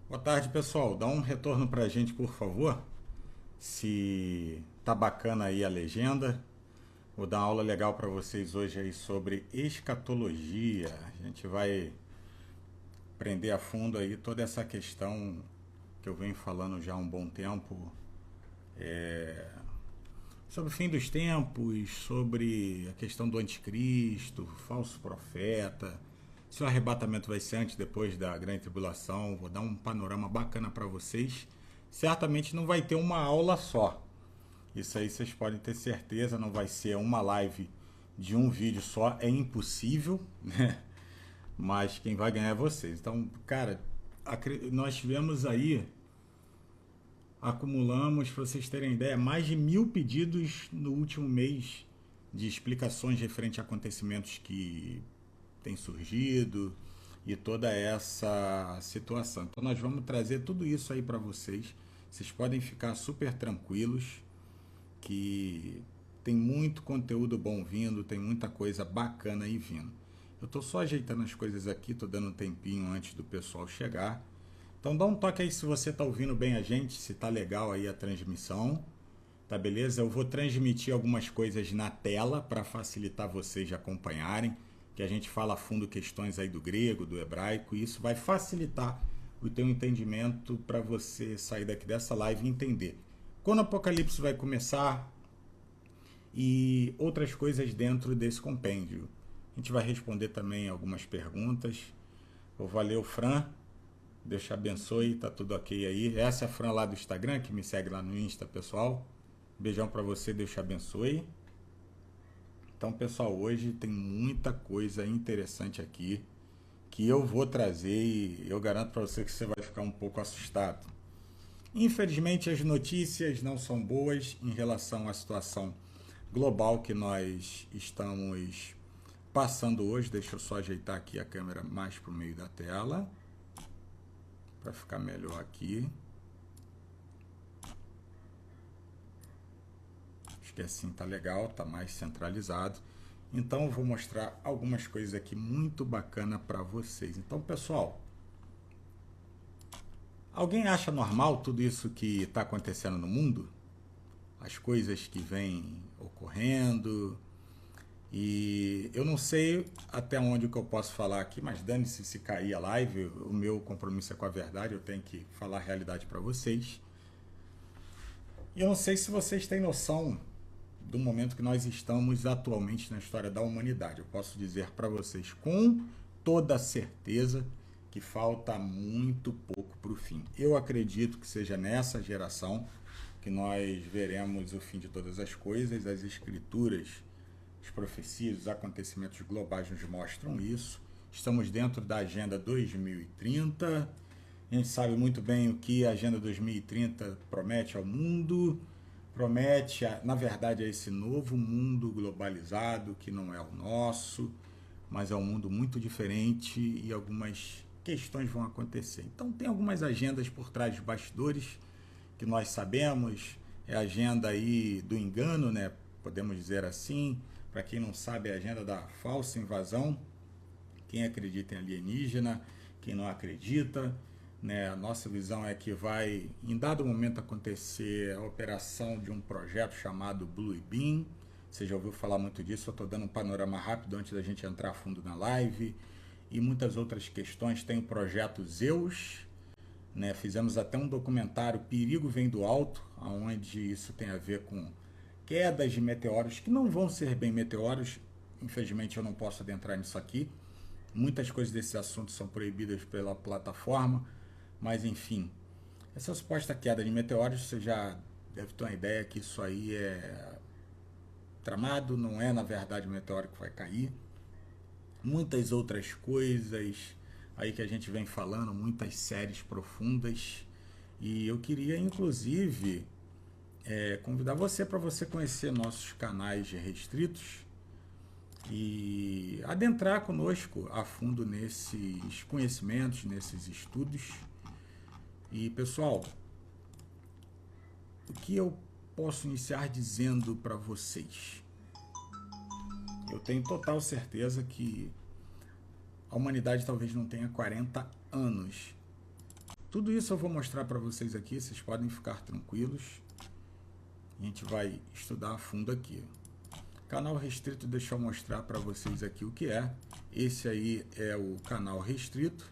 Boa tarde, pessoal. Dá um retorno pra gente, por favor. Se tá bacana aí a legenda. Vou dar uma aula legal para vocês hoje aí sobre escatologia. A gente vai prender a fundo aí toda essa questão que eu venho falando já há um bom tempo, sobre o fim dos tempos, sobre a questão do anticristo, falso profeta, se o arrebatamento vai ser antes, depois da grande tribulação. Vou dar um panorama bacana para vocês. Certamente não vai ter uma aula só. Isso aí vocês podem ter certeza, não vai ser uma live de um vídeo só, é impossível, né? Mas quem vai ganhar é vocês. Então, cara, nós tivemos aí, acumulamos, para vocês terem ideia, mais de 1.000 pedidos no último mês de explicações referente a acontecimentos que têm surgido e toda essa situação. Então, nós vamos trazer tudo isso aí para vocês. Vocês podem ficar super tranquilos que tem muito conteúdo bom vindo, tem muita coisa bacana aí vindo. Eu tô só ajeitando as coisas aqui, tô dando um tempinho antes do pessoal chegar. Então dá um toque aí se você tá ouvindo bem a gente, se tá legal aí a transmissão. Tá beleza? Eu vou transmitir algumas coisas na tela para facilitar vocês de acompanharem, que a gente fala a fundo questões aí do grego, do hebraico, e isso vai facilitar o teu entendimento para você sair daqui dessa live e entender quando o Apocalipse vai começar e outras coisas dentro desse compêndio. A gente vai responder também algumas perguntas. Valeu, Fran. Deus te abençoe, tá tudo ok aí. Essa é a Fran lá do Instagram, que me segue lá no Insta, pessoal. Beijão pra você, Deus te abençoe. Então, pessoal, hoje tem muita coisa interessante aqui que eu vou trazer e eu garanto pra você que você vai ficar um pouco assustado. Infelizmente, as notícias não são boas em relação à situação global que nós estamos passando hoje. Deixa eu só ajeitar aqui a câmera mais para o meio da tela para ficar melhor aqui. Acho que assim tá legal, tá mais centralizado. Então eu vou mostrar algumas coisas aqui muito bacana para vocês. Então, pessoal, alguém acha normal tudo isso que está acontecendo no mundo? As coisas que vêm ocorrendo? E eu não sei até onde que eu posso falar aqui, mas dane-se se cair a live, o meu compromisso é com a verdade, eu tenho que falar a realidade para vocês. E eu não sei se vocês têm noção do momento que nós estamos atualmente na história da humanidade. Eu posso dizer para vocês com toda certeza que falta muito pouco para o fim. Eu acredito que seja nessa geração que nós veremos o fim de todas as coisas. As escrituras, as profecias, os acontecimentos globais nos mostram isso. Estamos dentro da Agenda 2030. A gente sabe muito bem o que a Agenda 2030 promete ao mundo. Promete, na verdade, a esse novo mundo globalizado que não é o nosso, mas é um mundo muito diferente e algumas questões vão acontecer. Então tem algumas agendas por trás dos bastidores que nós sabemos. É a agenda aí do engano, né? Podemos dizer assim. Para quem não sabe, é a agenda da falsa invasão. Quem acredita em alienígena, quem não acredita, né? A nossa visão é que vai, em dado momento, acontecer a operação de um projeto chamado Blue Beam. Você já ouviu falar muito disso, eu estou dando um panorama rápido antes da gente entrar a fundo na live. E muitas outras questões. Tem o projeto Zeus, né? Fizemos até um documentário, Perigo Vem do Alto, onde isso tem a ver com quedas de meteoros, que não vão ser bem meteoros. Infelizmente eu não posso adentrar nisso aqui. Muitas coisas desse assunto são proibidas pela plataforma, mas enfim, essa suposta queda de meteoros, você já deve ter uma ideia que isso aí é tramado, não é na verdade um meteoro que vai cair. Muitas outras coisas aí que a gente vem falando, muitas séries profundas. E eu queria, inclusive, convidar você para você conhecer nossos canais restritos e adentrar conosco a fundo nesses conhecimentos, nesses estudos. E pessoal, o que eu posso iniciar dizendo para vocês? Eu tenho total certeza que a humanidade talvez não tenha 40 anos Tudo isso eu vou mostrar para vocês aqui, vocês podem ficar tranquilos. A gente vai estudar a fundo aqui. Canal restrito, deixa eu mostrar para vocês aqui o que é. Esse aí é o canal restrito.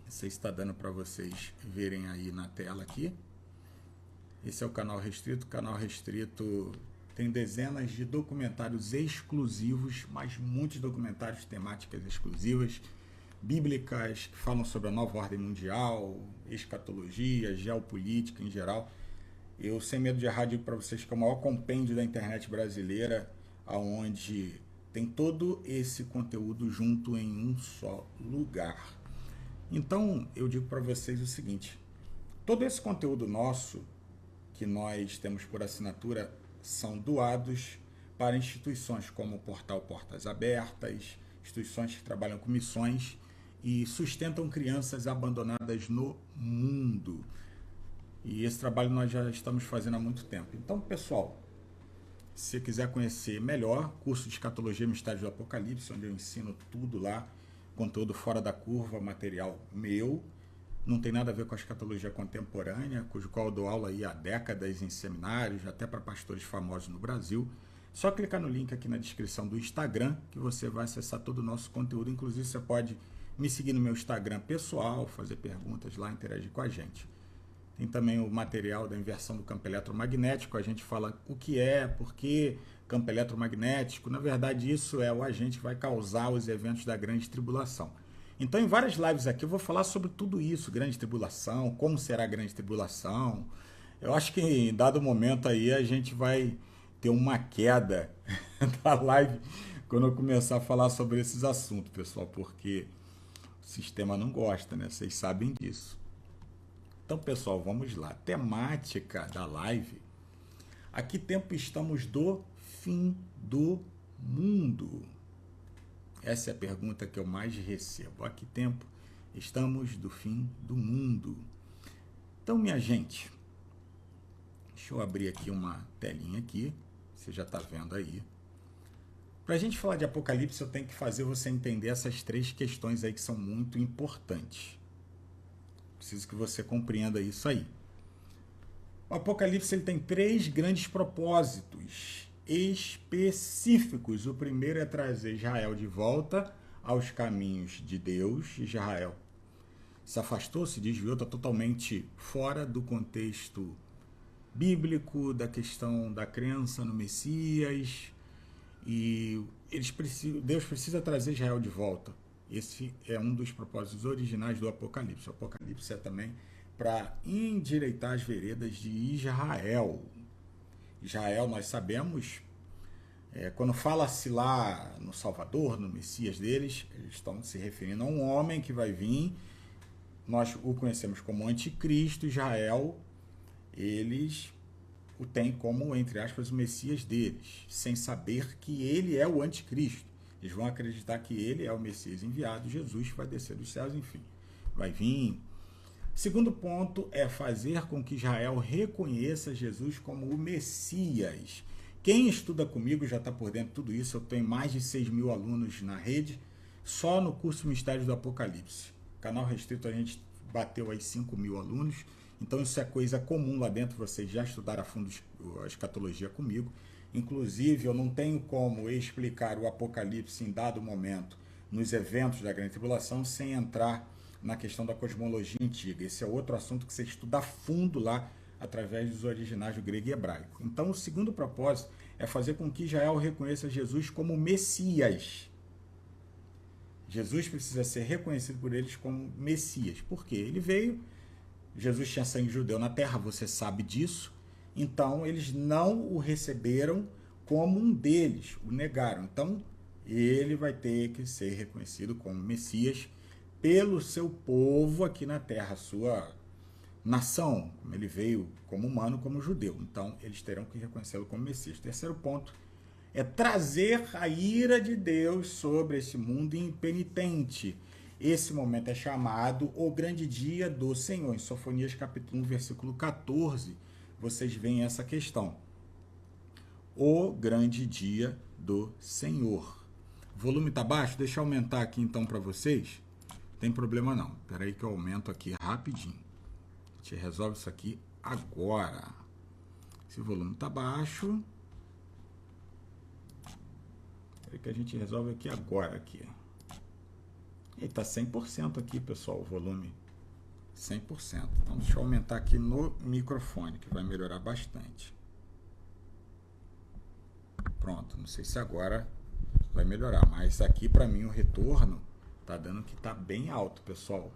Não sei se está dando para vocês verem aí na tela aqui. Esse é o canal restrito. O canal restrito tem dezenas de documentários exclusivos, mas muitos documentários, temáticas exclusivas, bíblicas, que falam sobre a nova ordem mundial, escatologia, geopolítica em geral. Eu, sem medo de errar, digo para vocês que é o maior compêndio da internet brasileira, onde tem todo esse conteúdo junto em um só lugar. Então, eu digo para vocês o seguinte, todo esse conteúdo nosso, que nós temos por assinatura, são doados para instituições como o Portal Portas Abertas, instituições que trabalham com missões e sustentam crianças abandonadas no mundo. E esse trabalho nós já estamos fazendo há muito tempo. Então, pessoal, se você quiser conhecer melhor, curso de Escatologia Mistérios do Apocalipse, onde eu ensino tudo lá, conteúdo fora da curva, material meu, não tem nada a ver com a escatologia contemporânea, cujo qual eu dou aula aí há décadas em seminários, até para pastores famosos no Brasil. Só clicar no link aqui na descrição do Instagram, que você vai acessar todo o nosso conteúdo. Inclusive, você pode me seguir no meu Instagram pessoal, fazer perguntas lá, interagir com a gente. Tem também o material da inversão do campo eletromagnético. A gente fala o que é, por que campo eletromagnético. Na verdade, isso é o agente que vai causar os eventos da grande tribulação. Então, em várias lives aqui, eu vou falar sobre tudo isso, grande tribulação, como será a grande tribulação. Eu acho que em dado momento aí a gente vai ter uma queda da live quando eu começar a falar sobre esses assuntos, pessoal, porque o sistema não gosta, né? Vocês sabem disso. Então, pessoal, vamos lá. Temática da live. A que tempo estamos do fim do mundo? Essa é a pergunta que eu mais recebo. A que tempo estamos do fim do mundo? Então, minha gente, deixa eu abrir aqui uma telinha aqui. Você já está vendo aí. Para a gente falar de Apocalipse, eu tenho que fazer você entender essas três questões aí que são muito importantes. Preciso que você compreenda isso aí. O Apocalipse ele tem três grandes propósitos específicos. O primeiro é trazer Israel de volta aos caminhos de Deus. Israel se afastou, se desviou, está totalmente fora do contexto bíblico, da questão da crença no Messias. E Deus precisa trazer Israel de volta. Esse é um dos propósitos originais do Apocalipse. O Apocalipse é também para endireitar as veredas de Israel. Israel, nós sabemos, quando fala-se lá no Salvador, no Messias deles, eles estão se referindo a um homem que vai vir. Nós o conhecemos como Anticristo. Israel, eles o têm como, entre aspas, o Messias deles, sem saber que ele é o Anticristo. Eles vão acreditar que ele é o Messias enviado, Jesus vai descer dos céus, enfim, vai vir. Segundo ponto é fazer com que Israel reconheça Jesus como o Messias. Quem estuda comigo já está por dentro de tudo isso. Eu tenho mais de 6.000 alunos na rede, só no curso Mistérios do Apocalipse. Canal restrito a gente bateu aí 5.000 alunos, então isso é coisa comum lá dentro, vocês já estudaram a fundo a escatologia comigo. Inclusive, eu não tenho como explicar o Apocalipse em dado momento nos eventos da Grande Tribulação sem entrar na questão da cosmologia antiga. Esse é outro assunto que você estuda a fundo lá através dos originais do grego e hebraico. Então, o segundo propósito é fazer com que Israel reconheça Jesus como Messias. Jesus precisa ser reconhecido por eles como Messias. Por quê? Ele veio, Jesus tinha sangue judeu na terra, você sabe disso. Então, eles não o receberam como um deles, o negaram. Então, ele vai ter que ser reconhecido como Messias pelo seu povo aqui na terra, sua nação, como ele veio como humano, como judeu. Então, eles terão que reconhecê-lo como Messias. Terceiro ponto é trazer a ira de Deus sobre esse mundo impenitente. Esse momento é chamado o grande dia do Senhor. Em Sofonias capítulo 1, versículo 14, vocês veem essa questão. O grande dia do Senhor. O volume está baixo? Deixa eu aumentar aqui então para vocês. Tem problema não. Espera aí que eu aumento aqui rapidinho. A gente resolve isso aqui agora. Esse volume está baixo. Espera aí que a gente resolve aqui agora. Aqui. E está 100% aqui, pessoal, o volume. 100%. Então, deixa eu aumentar aqui no microfone, que vai melhorar bastante. Pronto. Não sei se agora vai melhorar, mas aqui para mim o retorno tá dando que tá bem alto, pessoal.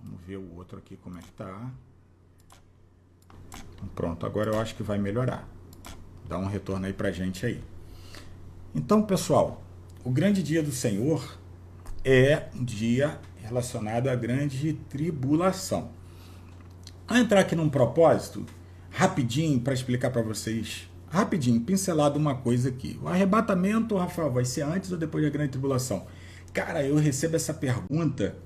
Vamos ver o outro aqui como é que tá. Pronto, agora eu acho que vai melhorar. Dá um retorno aí pra gente aí. Então, pessoal, o grande dia do Senhor é um dia relacionado à grande tribulação. Vou entrar aqui num propósito rapidinho para explicar para vocês, rapidinho, pincelado uma coisa aqui. O arrebatamento, Rafael, vai ser antes ou depois da grande tribulação? Cara, eu recebo essa pergunta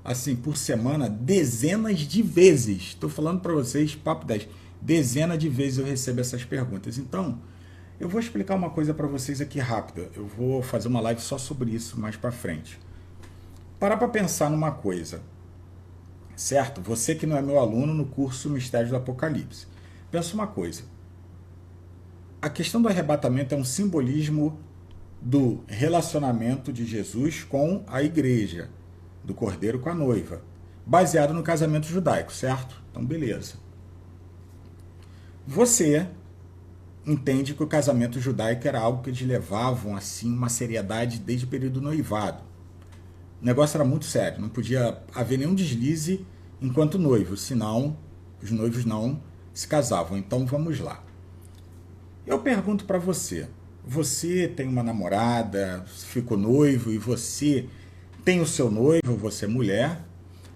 assim por semana dezenas de vezes. Estou falando para vocês, papo 10, dezenas de vezes eu recebo essas perguntas. Então, eu vou explicar uma coisa para vocês aqui rápida. Eu vou fazer uma live só sobre isso mais para frente. Parar para pensar numa coisa, certo? Você que não é meu aluno no curso Mistérios do Apocalipse. Pensa uma coisa. A questão do arrebatamento é um simbolismo do relacionamento de Jesus com a igreja, do cordeiro com a noiva, baseado no casamento judaico, certo? Então, beleza. Você entende que o casamento judaico era algo que eles levavam assim uma seriedade desde o período do noivado. O negócio era muito sério, não podia haver nenhum deslize enquanto noivo, senão os noivos não se casavam. Então, vamos lá. Eu pergunto para você, você tem uma namorada, ficou noivo e você tem o seu noivo, você é mulher,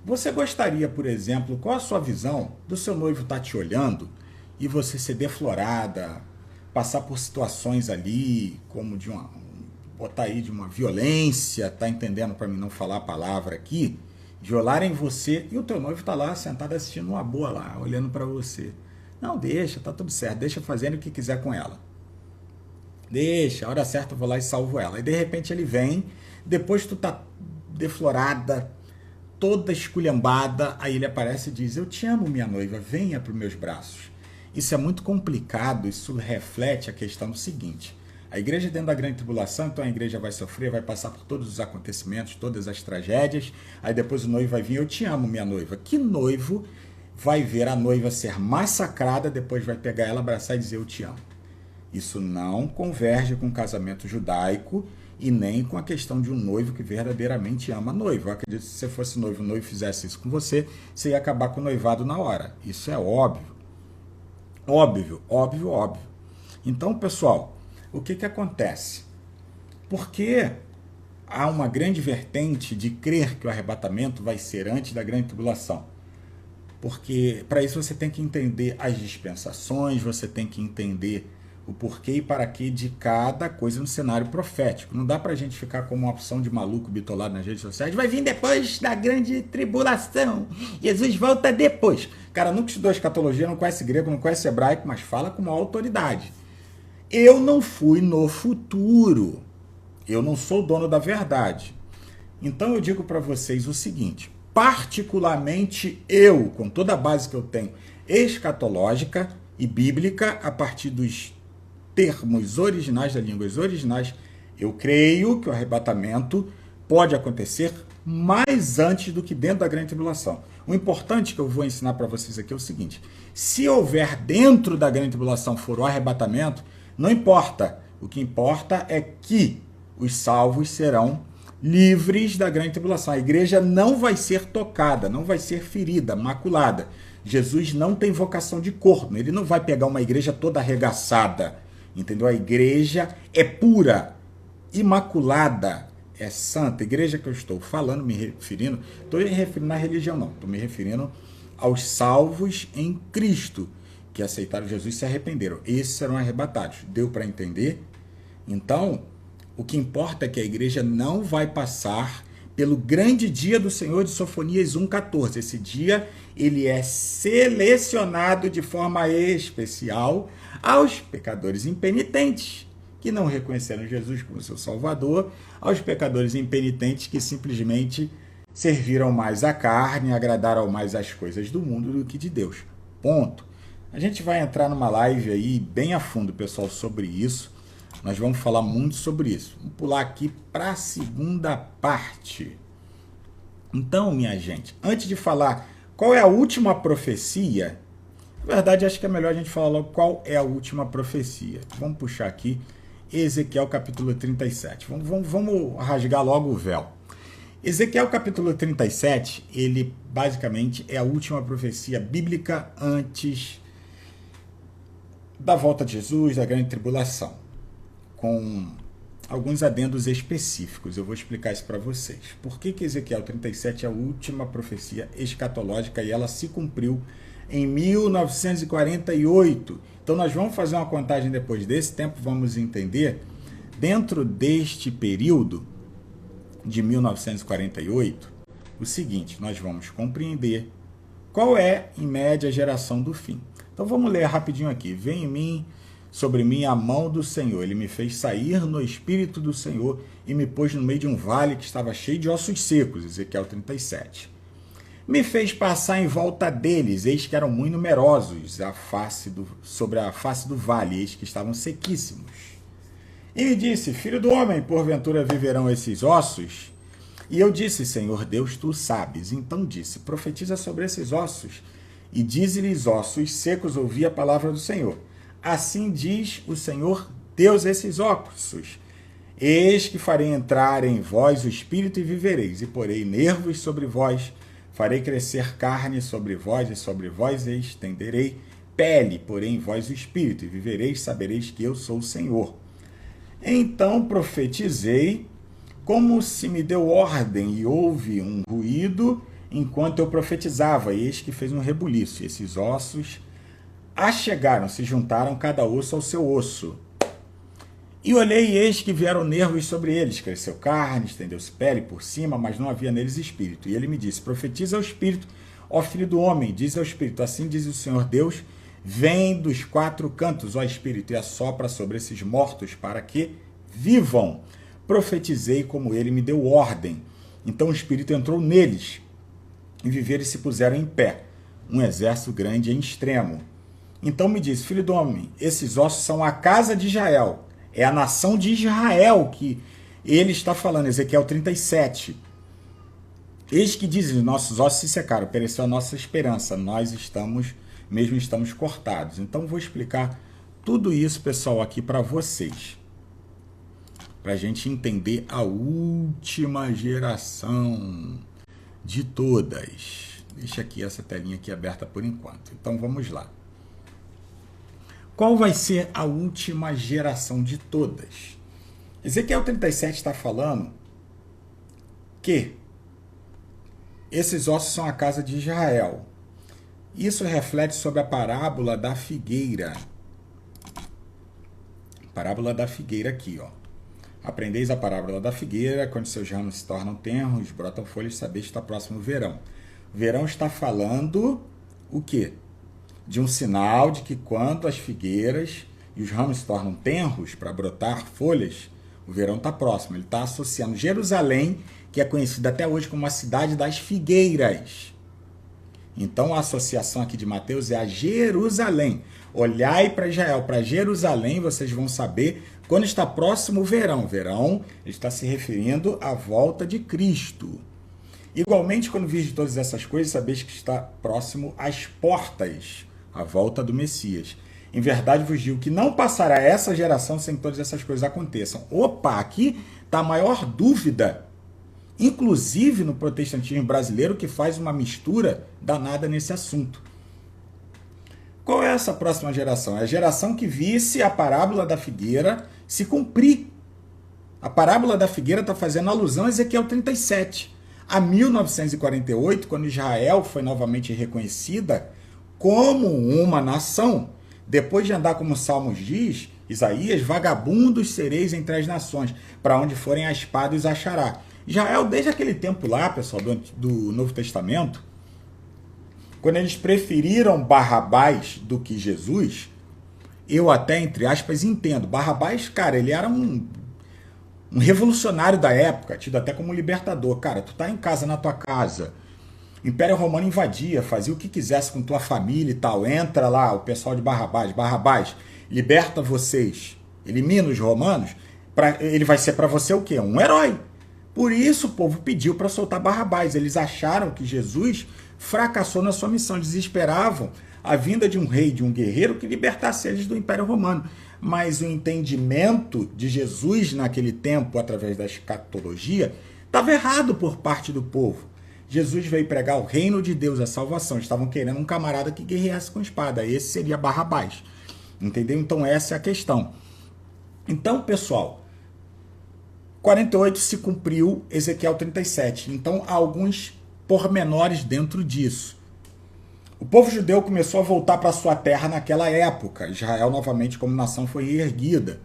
você gostaria, por exemplo, qual a sua visão do seu noivo estar te olhando e você ser deflorada, passar por situações ali, como de uma, botar aí de uma violência, tá entendendo para mim não falar a palavra aqui, de olharem você e o teu noivo tá lá sentado assistindo uma boa lá, olhando para você. Não, deixa, tá tudo certo, deixa fazendo o que quiser com ela. Deixa, a hora certa eu vou lá e salvo ela. E de repente ele vem, depois que tu tá deflorada, toda esculhambada, aí ele aparece e diz, eu te amo, minha noiva, venha para os meus braços. Isso é muito complicado, isso reflete a questão do seguinte, a igreja dentro da grande tribulação, então a igreja vai sofrer, vai passar por todos os acontecimentos, todas as tragédias, aí depois o noivo vai vir, eu te amo, minha noiva. Que noivo vai ver a noiva ser massacrada, depois vai pegar ela, abraçar e dizer eu te amo? Isso não converge com o casamento judaico e nem com a questão de um noivo que verdadeiramente ama a noiva. Eu acredito que se você fosse noivo, o noivo fizesse isso com você, você ia acabar com o noivado na hora. Isso é óbvio. Óbvio, óbvio, óbvio. Então, pessoal, o que acontece? Porque há uma grande vertente de crer que o arrebatamento vai ser antes da grande tribulação. Porque para isso você tem que entender as dispensações, você tem que entender o porquê e para que de cada coisa no cenário profético. Não dá para a gente ficar como uma opção de maluco bitolado nas redes sociais. Vai vir depois da grande tribulação. Jesus volta depois. Cara, nunca estudou escatologia, não conhece grego, não conhece hebraico, mas fala com uma autoridade. Eu não fui no futuro. Eu não sou o dono da verdade. Então eu digo para vocês o seguinte, particularmente eu, com toda a base que eu tenho, escatológica e bíblica, a partir dos termos originais, das línguas originais, eu creio que o arrebatamento pode acontecer mais antes do que dentro da grande tribulação. O importante que eu vou ensinar para vocês aqui é o seguinte, se houver dentro da grande tribulação for o arrebatamento, não importa. O que importa é que os salvos serão livres da grande tribulação. A igreja não vai ser tocada, não vai ser ferida, maculada. Jesus não tem vocação de corno, ele não vai pegar uma igreja toda arregaçada, entendeu? A igreja é pura, imaculada, é santa. A igreja que eu estou falando, me referindo, estou me referindo à religião não, estou me referindo aos salvos em Cristo, que aceitaram Jesus e se arrependeram. Esses serão arrebatados. Deu para entender? Então, o que importa é que a igreja não vai passar pelo grande dia do Senhor de Sofonias 1,14. Esse dia, ele é selecionado de forma especial aos pecadores impenitentes, que não reconheceram Jesus como seu Salvador, aos pecadores impenitentes que simplesmente serviram mais à carne, agradaram mais as coisas do mundo do que de Deus. Ponto. A gente vai entrar numa live aí bem a fundo, pessoal, sobre isso. Nós vamos falar muito sobre isso. Vamos pular aqui para a segunda parte. Então, minha gente, antes de falar qual é a última profecia, na verdade, acho que é melhor a gente falar logo qual é a última profecia. Vamos puxar aqui Ezequiel capítulo 37. Vamos rasgar logo o véu. Ezequiel capítulo 37, ele basicamente é a última profecia bíblica antes da volta de Jesus, da grande tribulação, com alguns adendos específicos. Eu vou explicar isso para vocês. Por que Ezequiel 37 é a última profecia escatológica e ela se cumpriu em 1948? Então nós vamos fazer uma contagem depois desse tempo, vamos entender, dentro deste período de 1948, o seguinte: nós vamos compreender qual é, em média, a geração do fim. Então vamos ler rapidinho aqui. Vem em mim, sobre mim, a mão do Senhor. Ele me fez sair no espírito do Senhor e me pôs no meio de um vale que estava cheio de ossos secos. Ezequiel 37. Me fez passar em volta deles, eis que eram muito numerosos, sobre a face do vale, eis que estavam sequíssimos. E me disse: filho do homem, porventura viverão esses ossos? E eu disse: Senhor Deus, tu sabes. Então disse: profetiza sobre esses ossos. E dize-lhes: ossos secos, ouvi a palavra do Senhor. Assim diz o Senhor Deus esses ossos: eis que farei entrar em vós o espírito e vivereis, e porei nervos sobre vós, farei crescer carne sobre vós, e sobre vós estenderei pele, porém em vós o espírito, e vivereis, sabereis que eu sou o Senhor. Então profetizei, como se me deu ordem, e houve um ruído enquanto eu profetizava, e eis que fez um rebuliço, e esses ossos achegaram, se juntaram cada osso ao seu osso. E olhei, e eis que vieram nervos sobre eles, cresceu carne, estendeu-se pele por cima, mas não havia neles espírito. E ele me disse: profetiza ao espírito, ó filho do homem, diz ao espírito: assim diz o Senhor Deus, vem dos quatro cantos, ó espírito, e assopra sobre esses mortos para que vivam. Profetizei como ele me deu ordem. Então o espírito entrou neles, e viveram e se puseram em pé, um exército grande em extremo. Então me disse: filho do homem, esses ossos são a casa de Israel. É a nação de Israel que ele está falando, Ezequiel 37. Eis que dizem: nossos ossos se secaram, pereceu a nossa esperança, nós estamos cortados. Então vou explicar tudo isso, pessoal, aqui para vocês, para a gente entender a última geração de todas. Deixa aqui essa telinha aqui aberta por enquanto. Então vamos lá. Qual vai ser a última geração de todas? Ezequiel 37 está falando que esses ossos são a casa de Israel. Isso reflete sobre a parábola da figueira. Parábola da figueira aqui, ó. Aprendeis a parábola da figueira: quando seus ramos se tornam tenros, brotam folhas, sabeis que está próximo o verão. O verão está falando o quê? De um sinal de que quando as figueiras e os ramos se tornam tenros para brotar folhas, o verão está próximo. Ele está associando Jerusalém, que é conhecida até hoje como a cidade das figueiras. Então a associação aqui de Mateus é a Jerusalém. Olhai para Israel, para Jerusalém, vocês vão saber quando está próximo o verão. O verão está se referindo à volta de Cristo. Igualmente, quando virdes todas essas coisas, sabeis que está próximo às portas, a volta do Messias. Em verdade vos digo que não passará essa geração sem que todas essas coisas aconteçam. Opa, aqui está a maior dúvida, inclusive no protestantismo brasileiro, que faz uma mistura danada nesse assunto. Qual é essa próxima geração? É a geração que visse a parábola da figueira se cumprir. A parábola da figueira está fazendo alusão a Ezequiel 37. A 1948, quando Israel foi novamente reconhecida como uma nação, depois de andar, como Salmos diz, Isaías: vagabundos sereis entre as nações, para onde forem a espada os achará. Israel, desde aquele tempo lá, pessoal, do Novo Testamento, quando eles preferiram Barrabás do que Jesus, eu até, entre aspas, entendo. Barrabás, cara, ele era um revolucionário da época, tido até como libertador. Cara, tu tá em casa, na tua casa, o Império Romano invadia, fazia o que quisesse com tua família e tal. Entra lá o pessoal de Barrabás. Barrabás, liberta vocês, elimina os romanos. Ele vai ser para você o quê? Um herói. Por isso o povo pediu para soltar Barrabás. Eles acharam que Jesus fracassou na sua missão. Eles esperavam a vinda de um rei, de um guerreiro que libertasse eles do Império Romano. Mas o entendimento de Jesus naquele tempo, através da escatologia, estava errado por parte do povo. Jesus veio pregar o reino de Deus, a salvação. Estavam querendo um camarada que guerreasse com espada. Esse seria Barrabás. Entendeu? Então essa é a questão. Então, pessoal, 48 se cumpriu Ezequiel 37. Então, há alguns pormenores dentro disso. O povo judeu começou a voltar para sua terra naquela época. Israel, novamente, como nação, foi erguida.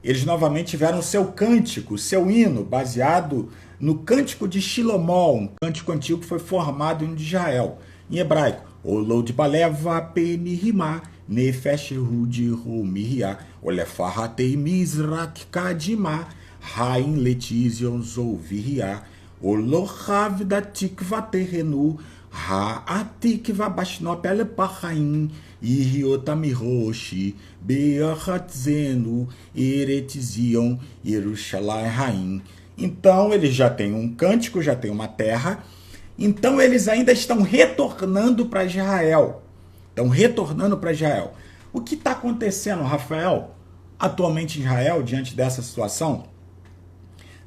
Eles novamente tiveram seu cântico, seu hino, baseado no cântico de Shilomó, um cântico antigo que foi formado em Israel. Em hebraico, Olod baleva penihima, nefesh hudi rumihia, olefarratei mizrak kadima, Rain Letizion Zouviria, Olohav da Tikva Terrenu, Ha Atikva Bashnopel Pahain, Iriotamiroshi, Beahatzenu, Eretizion, Yerushalai Rain. Então eles já têm um cântico, já têm uma terra, então eles ainda estão retornando para Israel. Estão retornando para Israel. O que está acontecendo, Rafael, atualmente em Israel, diante dessa situação?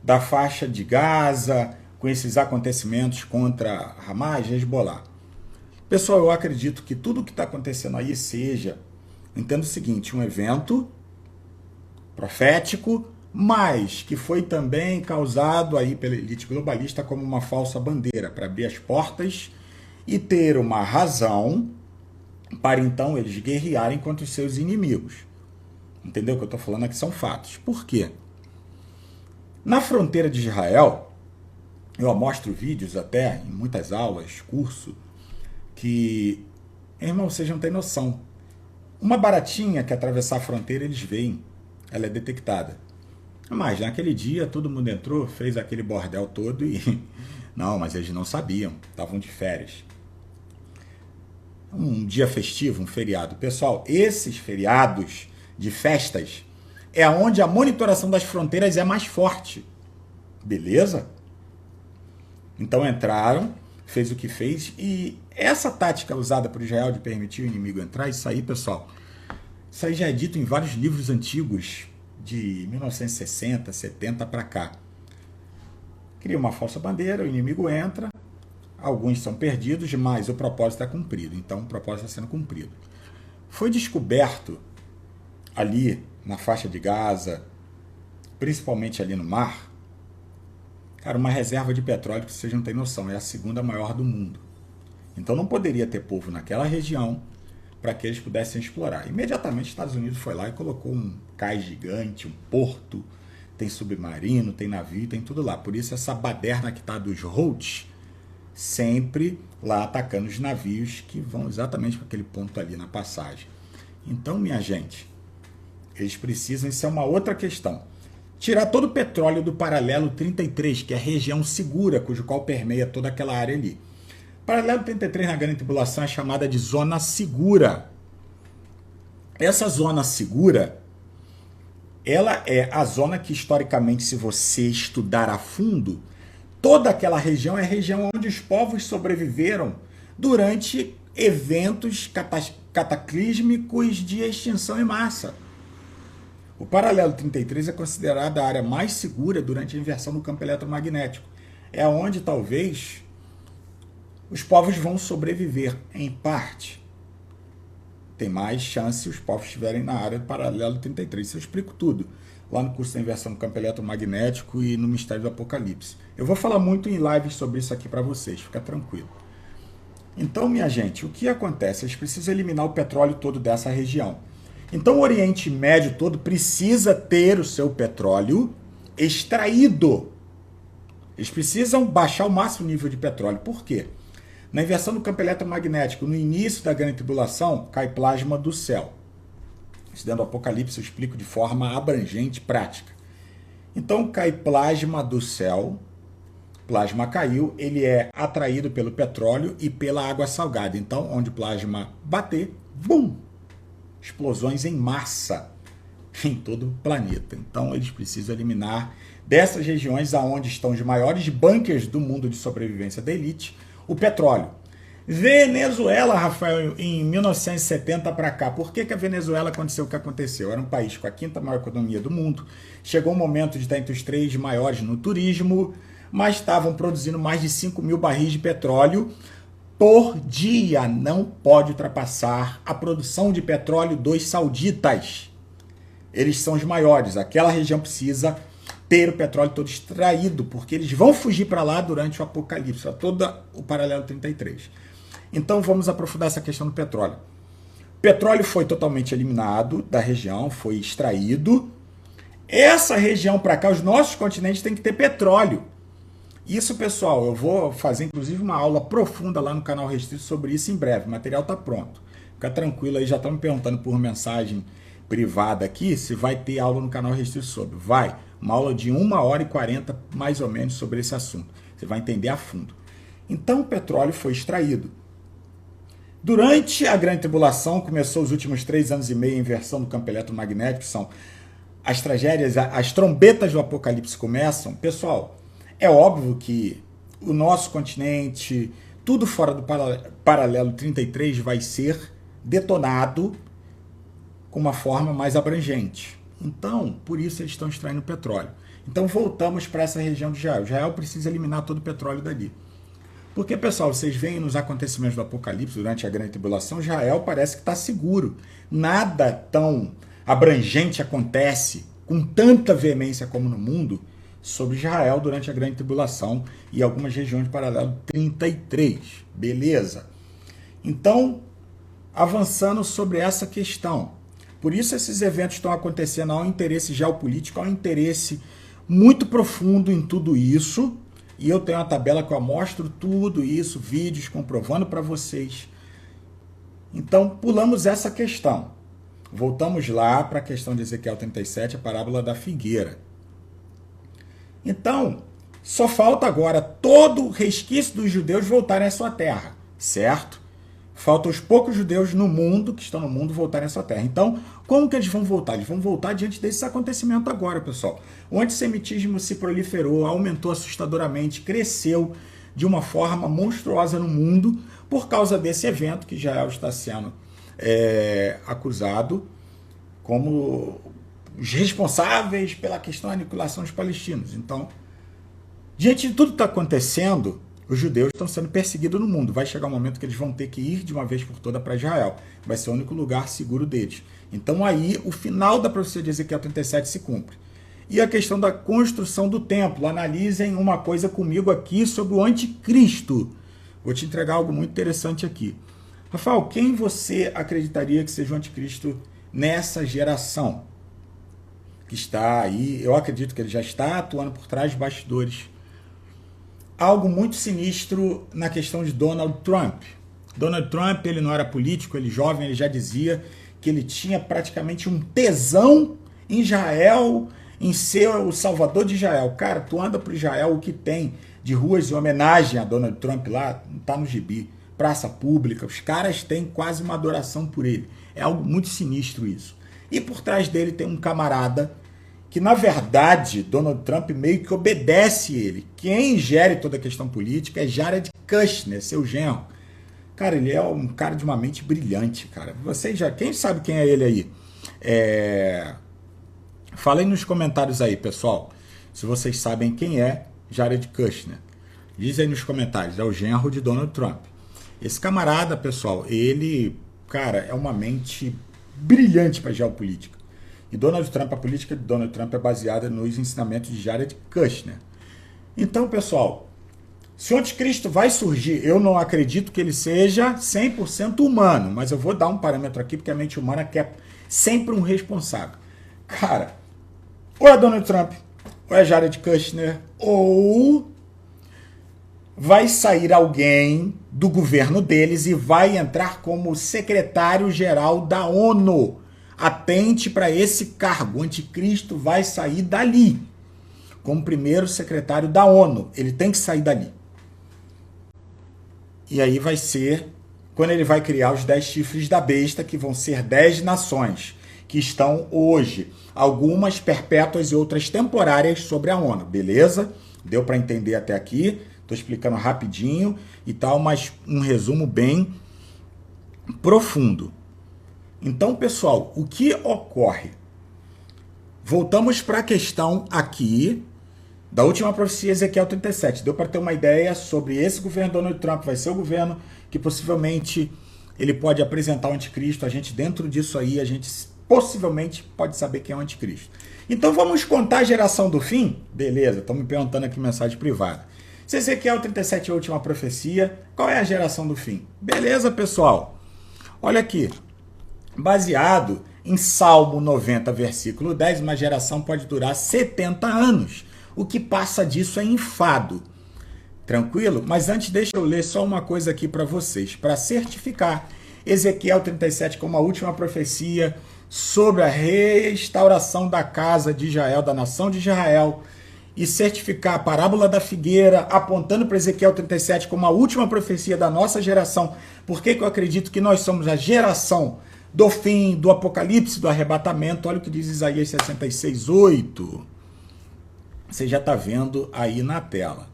Da faixa de Gaza, com esses acontecimentos contra Hamas e Hezbollah. Pessoal, eu acredito que tudo o que está acontecendo aí seja, entendo o seguinte, um evento profético, mas que foi também causado aí pela elite globalista como uma falsa bandeira para abrir as portas e ter uma razão para então eles guerrearem contra os seus inimigos. Entendeu o que eu estou falando aqui? São fatos. Por quê? Na fronteira de Israel, eu mostro vídeos até, em muitas aulas, curso, que, irmão, vocês não têm noção. Uma baratinha que atravessar a fronteira, eles veem, ela é detectada. Mas naquele dia, todo mundo entrou, fez aquele bordel todo e... Não, mas eles não sabiam, estavam de férias. Um dia festivo, um feriado. Pessoal, esses feriados de festas é onde a monitoração das fronteiras é mais forte. Beleza? Então entraram, fez o que fez, e essa tática usada por Israel de permitir o inimigo entrar, isso aí, pessoal, isso aí já é dito em vários livros antigos, de 1960, 70 para cá. Cria uma falsa bandeira, o inimigo entra, alguns são perdidos, mas o propósito é cumprido. Então o propósito está sendo cumprido. Foi descoberto ali na faixa de Gaza, principalmente ali no mar, cara, uma reserva de petróleo que vocês não têm noção, é a segunda maior do mundo. Então não poderia ter povo naquela região para que eles pudessem explorar. Imediatamente os Estados Unidos foi lá e colocou um cais gigante, um porto, tem submarino, tem navio, tem tudo lá. Por isso essa baderna que está dos Houthis, sempre lá atacando os navios que vão exatamente para aquele ponto ali na passagem. Então, minha gente, eles precisam, isso é uma outra questão, tirar todo o petróleo do paralelo 33, que é a região segura, cujo qual permeia toda aquela área ali. Paralelo 33 na grande tribulação é chamada de zona segura. Essa zona segura, ela é a zona que historicamente, se você estudar a fundo, toda aquela região é a região onde os povos sobreviveram durante eventos cataclísmicos de extinção em massa. O paralelo 33 é considerada a área mais segura durante a inversão do campo eletromagnético. É onde talvez os povos vão sobreviver, em parte. Tem mais chance se os povos estiverem na área do paralelo 33. Isso eu explico tudo lá no curso da inversão do campo eletromagnético e no mistério do Apocalipse. Eu vou falar muito em lives sobre isso aqui para vocês, fica tranquilo. Então, minha gente, o que acontece? Eles precisam eliminar o petróleo todo dessa região. Então, o Oriente Médio todo precisa ter o seu petróleo extraído. Eles precisam baixar o máximo nível de petróleo. Por quê? Na inversão do campo eletromagnético, no início da grande tribulação, cai plasma do céu. Isso dentro do Apocalipse eu explico de forma abrangente e prática. Então cai plasma do céu, plasma caiu, ele é atraído pelo petróleo e pela água salgada. Então, onde o plasma bater, bum! Explosões em massa em todo o planeta. Então, eles precisam eliminar dessas regiões aonde estão os maiores bunkers do mundo de sobrevivência da elite, o petróleo. Venezuela, Rafael, em 1970 para cá. Por que a Venezuela aconteceu o que aconteceu? Era um país com a quinta maior economia do mundo. Chegou um momento de estar entre os 3 maiores no turismo, mas estavam produzindo mais de 5 mil barris de petróleo por dia. Não pode ultrapassar a produção de petróleo dos sauditas. Eles são os maiores. Aquela região precisa ter o petróleo todo extraído, porque eles vão fugir para lá durante o Apocalipse, todo o paralelo 33. Então vamos aprofundar essa questão do petróleo. O petróleo foi totalmente eliminado da região, foi extraído. Essa região para cá, os nossos continentes têm que ter petróleo. Isso, pessoal, eu vou fazer inclusive uma aula profunda lá no canal Restrito sobre isso em breve. O material está pronto. Fica tranquilo aí, já estão me perguntando por mensagem privada aqui se vai ter aula no canal Restrito sobre. Vai, uma aula de 1h40 mais ou menos sobre esse assunto. Você vai entender a fundo. Então o petróleo foi extraído. Durante a Grande Tribulação, começou os últimos 3 anos e meio a inversão do campo eletromagnético, que são as tragédias, as trombetas do Apocalipse começam. Pessoal, é óbvio que o nosso continente, tudo fora do paralelo 33 vai ser detonado com uma forma mais abrangente. Então, por isso eles estão extraindo petróleo. Então voltamos para essa região de Israel. Israel precisa eliminar todo o petróleo dali. Porque, pessoal, vocês veem nos acontecimentos do Apocalipse, durante a Grande Tribulação, Israel parece que está seguro. Nada tão abrangente acontece com tanta veemência como no mundo sobre Israel durante a Grande Tribulação e algumas regiões de paralelo 33. Beleza? Então, avançando sobre essa questão. Por isso esses eventos estão acontecendo, há um interesse geopolítico, há um interesse muito profundo em tudo isso. E eu tenho uma tabela que eu mostro tudo isso, vídeos comprovando para vocês. Então, pulamos essa questão. Voltamos lá para a questão de Ezequiel 37, a parábola da figueira. Então, só falta agora todo o resquício dos judeus voltarem à sua terra, certo? Faltam os poucos judeus no mundo, que estão no mundo, voltarem à sua terra. Então, como que eles vão voltar? Eles vão voltar diante desse acontecimento agora, pessoal. O antissemitismo se proliferou, aumentou assustadoramente, cresceu de uma forma monstruosa no mundo por causa desse evento que Israel está sendo acusado como os responsáveis pela questão da aniquilação dos palestinos. Então, diante de tudo que está acontecendo, os judeus estão sendo perseguidos no mundo. Vai chegar um momento que eles vão ter que ir de uma vez por toda para Israel. Vai ser o único lugar seguro deles. Então aí o final da profecia de Ezequiel 37 se cumpre. E a questão da construção do templo. Analisem uma coisa comigo aqui sobre o anticristo. Vou te entregar algo muito interessante aqui. Rafael, quem você acreditaria que seja o anticristo nessa geração? Que está aí, eu acredito que ele já está atuando por trás dos bastidores. Algo muito sinistro na questão de Donald Trump. Donald Trump, ele não era político, ele jovem, ele já dizia que ele tinha praticamente um tesão em Israel, em ser o salvador de Israel. Cara, tu anda para Israel, o que tem de ruas em homenagem a Donald Trump lá, não tá no gibi. Praça pública, os caras têm quase uma adoração por ele. É algo muito sinistro isso. E por trás dele tem um camarada que, na verdade, Donald Trump meio que obedece ele. Quem gere toda a questão política é Jared Kushner, seu genro. Cara, ele é um cara de uma mente brilhante, cara. Vocês já... Quem sabe quem é ele aí? Falem nos comentários aí, pessoal, se vocês sabem quem é Jared Kushner. Diz aí nos comentários, é o genro de Donald Trump. Esse camarada, pessoal, ele, cara, é uma mente brilhante para geopolítica. E Donald Trump, a política de Donald Trump é baseada nos ensinamentos de Jared Kushner. Então, pessoal, se o anticristo vai surgir, eu não acredito que ele seja 100% humano, mas eu vou dar um parâmetro aqui, porque a mente humana quer sempre um responsável. Cara, ou é Donald Trump, ou é Jared Kushner, ou vai sair alguém do governo deles e vai entrar como secretário-geral da ONU. atente para esse cargo. O anticristo vai sair dali, como primeiro secretário da ONU. Ele tem que sair dali. E aí vai ser quando ele vai criar os 10 chifres da besta, que vão ser 10 nações, que estão hoje, algumas perpétuas e outras temporárias sobre a ONU, beleza? Deu para entender até aqui? Estou explicando rapidinho e tal, mas um resumo bem profundo. Então, pessoal, o que ocorre? Voltamos para a questão aqui da última profecia, Ezequiel 37. Deu para ter uma ideia sobre esse governo Donald Trump. Vai ser o governo que possivelmente ele pode apresentar o anticristo. A gente, dentro disso aí, a gente possivelmente pode saber quem é o anticristo. Então vamos contar a geração do fim? Beleza, estão me perguntando aqui mensagem privada. Se Ezequiel 37 é a última profecia, qual é a geração do fim? Beleza, pessoal? Olha aqui. Baseado em Salmo 90, versículo 10, uma geração pode durar 70 anos. O que passa disso é enfado. Tranquilo? Mas antes, deixa eu ler só uma coisa aqui para vocês, para certificar Ezequiel 37 como a última profecia sobre a restauração da casa de Israel, da nação de Israel, e certificar a parábola da figueira, apontando para Ezequiel 37 como a última profecia da nossa geração. Por que eu acredito que nós somos a geração do fim, do apocalipse, do arrebatamento? Olha o que diz Isaías 66, 8. Você já está vendo aí na tela.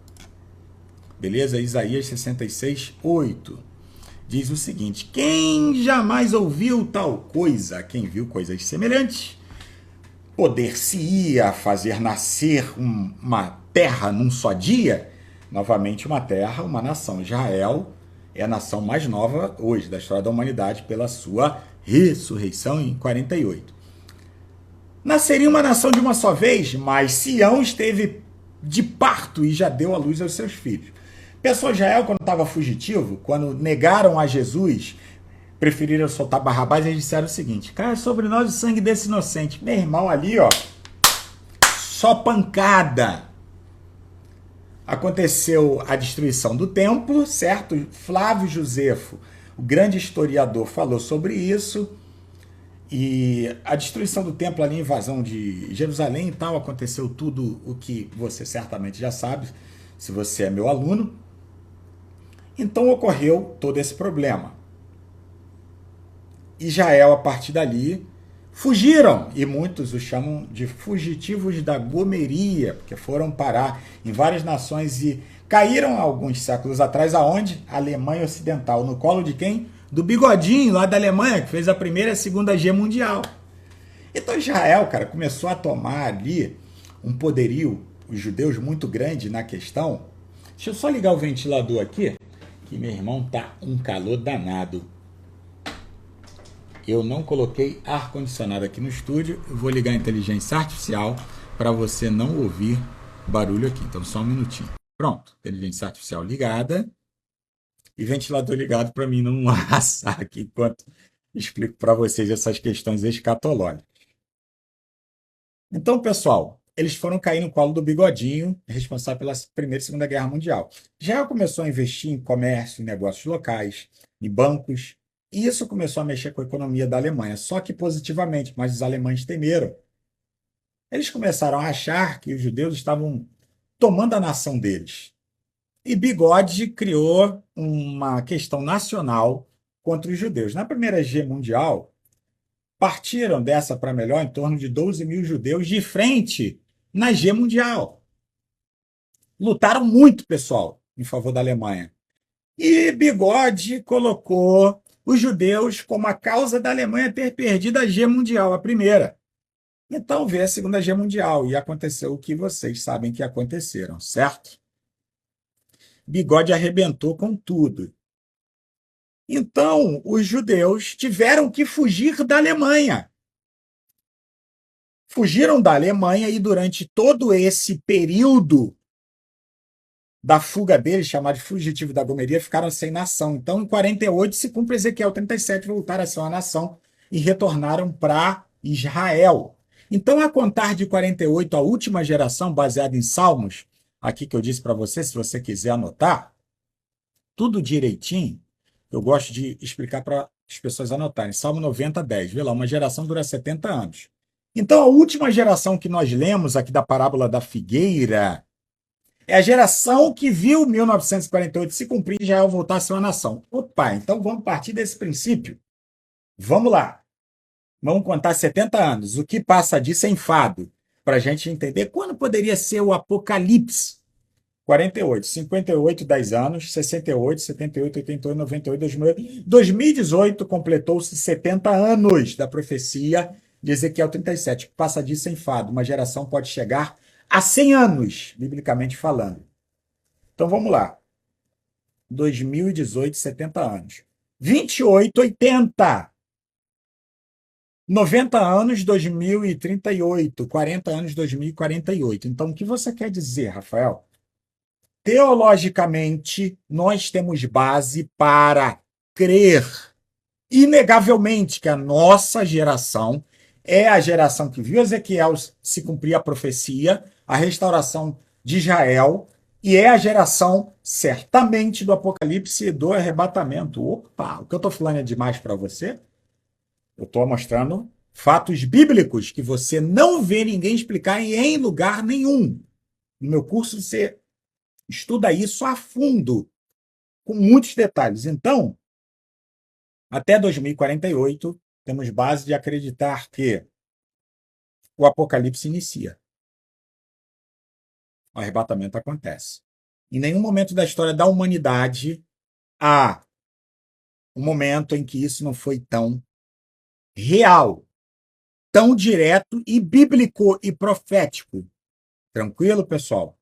Beleza? Isaías 66, 8. Diz o seguinte: quem jamais ouviu tal coisa, quem viu coisas semelhantes, poder-se-ia fazer nascer uma terra num só dia? Novamente uma terra, uma nação. Israel é a nação mais nova hoje da história da humanidade pela sua ressurreição em 48. Nasceria uma nação de uma só vez, mas Sião esteve de parto e já deu à luz aos seus filhos. Pessoal de Israel, quando estava fugitivo, quando negaram a Jesus, preferiram soltar Barrabás, eles disseram o seguinte: cai sobre nós o sangue desse inocente. Meu irmão, ali, ó, só pancada. Aconteceu a destruição do templo, certo? Flávio Josefo, o grande historiador, falou sobre isso. E a destruição do templo ali, a invasão de Jerusalém e tal, aconteceu tudo o que você certamente já sabe, se você é meu aluno. Então ocorreu todo esse problema. Israel, a partir dali, fugiram, e muitos os chamam de fugitivos da gomeria, porque foram parar em várias nações e caíram alguns séculos atrás, aonde? Alemanha Ocidental. No colo de quem? Do Bigodinho, lá da Alemanha, que fez a primeira e a segunda Guerra Mundial. Então Israel, cara, começou a tomar ali um poderio, os judeus, muito grande na questão. Deixa eu só ligar o ventilador aqui, que meu irmão tá um calor danado. Eu não coloquei ar-condicionado aqui no estúdio, eu vou ligar a inteligência artificial para você não ouvir barulho aqui. Então só um minutinho. Pronto, inteligência artificial ligada. E ventilador ligado para mim não assar aqui enquanto explico para vocês essas questões escatológicas. Então, pessoal, eles foram cair no colo do Bigodinho, responsável pela Primeira e Segunda Guerra Mundial. Já começou a investir em comércio, em negócios locais, em bancos, e isso começou a mexer com a economia da Alemanha, só que positivamente, mas os alemães temeram. Eles começaram a achar que os judeus estavam tomando a nação deles. E Bigode criou uma questão nacional contra os judeus. Na Primeira Guerra Mundial, partiram dessa para melhor em torno de 12 mil judeus de frente na Guerra Mundial. Lutaram muito, pessoal, em favor da Alemanha. E Bigode colocou os judeus como a causa da Alemanha ter perdido a Guerra Mundial, a primeira. Então veio a Segunda Guerra Mundial e aconteceu o que vocês sabem que aconteceram, certo? Bigode arrebentou com tudo. Então, os judeus tiveram que fugir da Alemanha. Fugiram da Alemanha e durante todo esse período da fuga deles, chamado de fugitivo da gomeria, ficaram sem nação. Então, em 48, se cumpre Ezequiel 37, voltaram a ser uma nação e retornaram para Israel. Então, a contar de 48, a última geração, baseada em Salmos, aqui que eu disse para você, se você quiser anotar, tudo direitinho, eu gosto de explicar para as pessoas anotarem. Salmo 90, 10. Vê lá, uma geração dura 70 anos. Então, a última geração que nós lemos aqui da parábola da figueira é a geração que viu 1948 se cumprir e Israel voltar a ser uma nação. Opa, então vamos partir desse princípio. Vamos lá. Vamos contar 70 anos. O que passa disso é enfado, para a gente entender quando poderia ser o apocalipse. 48, 58, 10 anos, 68, 78, 88, 98, 2000. 2018 completou-se 70 anos da profecia de Ezequiel 37. Passa disso em fado. Uma geração pode chegar a 100 anos, biblicamente falando. Então vamos lá. 2018, 70 anos. 28, 80. 90 anos, 2038. 40 anos, 2048. Então, o que você quer dizer, Rafael? Teologicamente, nós temos base para crer inegavelmente que a nossa geração é a geração que viu Ezequiel se cumprir a profecia, a restauração de Israel, e é a geração, certamente, do Apocalipse e do arrebatamento. Opa, o que eu estou falando é demais para você? Eu estou mostrando fatos bíblicos que você não vê ninguém explicar em lugar nenhum. No meu curso, você estuda isso a fundo, com muitos detalhes. Então, até 2048, temos base de acreditar que o Apocalipse inicia. O arrebatamento acontece. Em nenhum momento da história da humanidade há um momento em que isso não foi tão real, tão direto e bíblico e profético. Tranquilo, pessoal?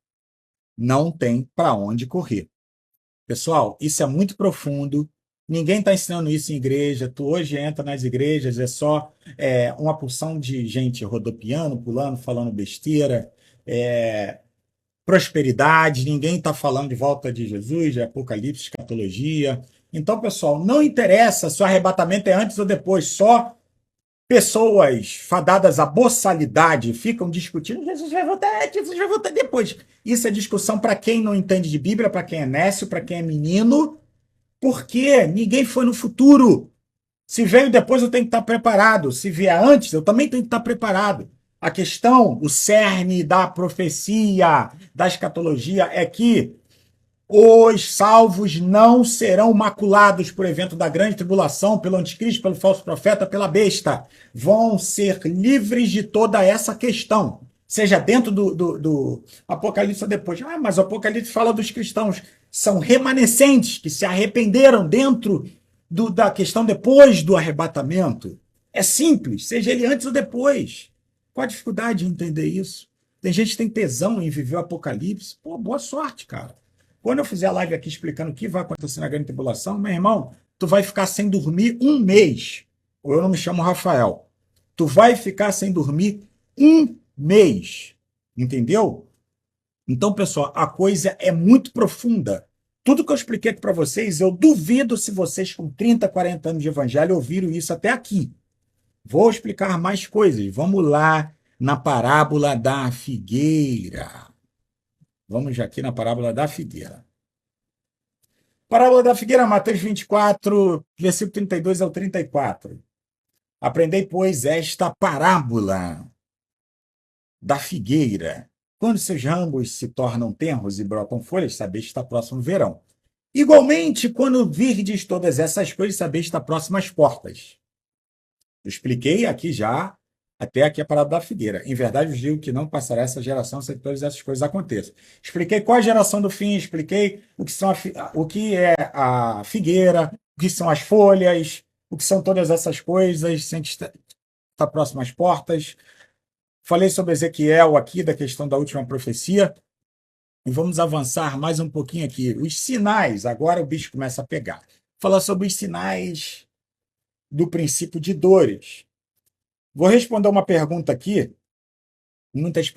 Não tem para onde correr. Pessoal, isso é muito profundo. Ninguém está ensinando isso em igreja. Tu hoje entra nas igrejas, é só uma porção de gente rodopiando, pulando, falando besteira, prosperidade. Ninguém está falando de volta de Jesus, de Apocalipse, escatologia. Então, pessoal, não interessa se o arrebatamento é antes ou depois. Só pessoas fadadas à boçalidade ficam discutindo Jesus vai voltar antes, Jesus vai voltar depois. Isso é discussão para quem não entende de Bíblia, para quem é nécio, para quem é menino. Porque ninguém foi no futuro. Se veio depois, eu tenho que estar preparado. Se vier antes, eu também tenho que estar preparado. A questão, o cerne da profecia, da escatologia, é que os salvos não serão maculados por evento da grande tribulação, pelo anticristo, pelo falso profeta, pela besta. Vão ser livres de toda essa questão. Seja dentro do Apocalipse ou depois. Ah, mas o Apocalipse fala dos cristãos. São remanescentes que se arrependeram dentro da questão depois do arrebatamento. É simples, seja ele antes ou depois. Qual a dificuldade de entender isso? Tem gente que tem tesão em viver o Apocalipse. Pô, boa sorte, cara. Quando eu fizer a live aqui explicando o que vai acontecer na grande tribulação, meu irmão, tu vai ficar sem dormir um mês. Ou eu não me chamo Rafael. Tu vai ficar sem dormir um mês. Entendeu? Então, pessoal, a coisa é muito profunda. Tudo que eu expliquei aqui para vocês, eu duvido se vocês com 30, 40 anos de evangelho ouviram isso até aqui. Vou explicar mais coisas. Vamos lá na parábola da figueira. Vamos já aqui na parábola da figueira. Parábola da figueira, Mateus 24, versículo 32 ao 34. Aprendei, pois, esta parábola da figueira. Quando seus ramos se tornam tenros e brotam folhas, sabeis que está próximo o verão. Igualmente, quando virdes todas essas coisas, sabeis que está próximo às portas. Eu expliquei aqui já, até aqui a parábola da figueira. Em verdade, eu digo que não passará essa geração sem que todas essas coisas aconteçam. Expliquei qual a geração do fim, expliquei o que é a figueira, o que são as folhas, o que são todas essas coisas, sem que está próximo às portas. Falei sobre Ezequiel aqui, da questão da última profecia. E vamos avançar mais um pouquinho aqui. Os sinais, agora o bicho começa a pegar. Falar sobre os sinais do princípio de dores. Vou responder uma pergunta aqui. Muitas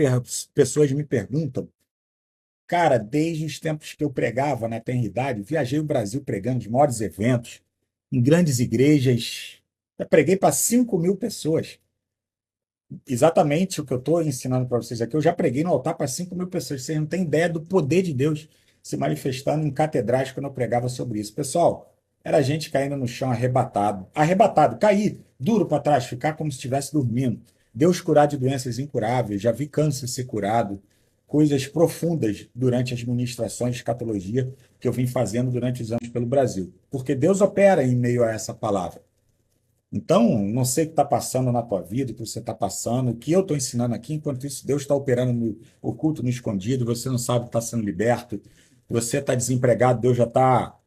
pessoas me perguntam. Cara, desde os tempos que eu pregava na tenridade, viajei o Brasil pregando os maiores eventos, em grandes igrejas. Eu preguei para 5.000 pessoas. Exatamente o que eu estou ensinando para vocês aqui. Eu já preguei no altar para 5.000 pessoas. Vocês não têm ideia do poder de Deus se manifestando em catedrais quando eu pregava sobre isso. Pessoal, era gente caindo no chão arrebatado. Arrebatado, cair duro para trás, ficar como se estivesse dormindo. Deus curar de doenças incuráveis, já vi câncer ser curado, coisas profundas durante as ministrações de escatologia que eu vim fazendo durante os anos pelo Brasil. Porque Deus opera em meio a essa palavra. Então, não sei o que está passando na tua vida, o que você está passando, o que eu estou ensinando aqui, enquanto isso, Deus está operando no oculto, no escondido, você não sabe que está sendo liberto, você está desempregado, Deus já está,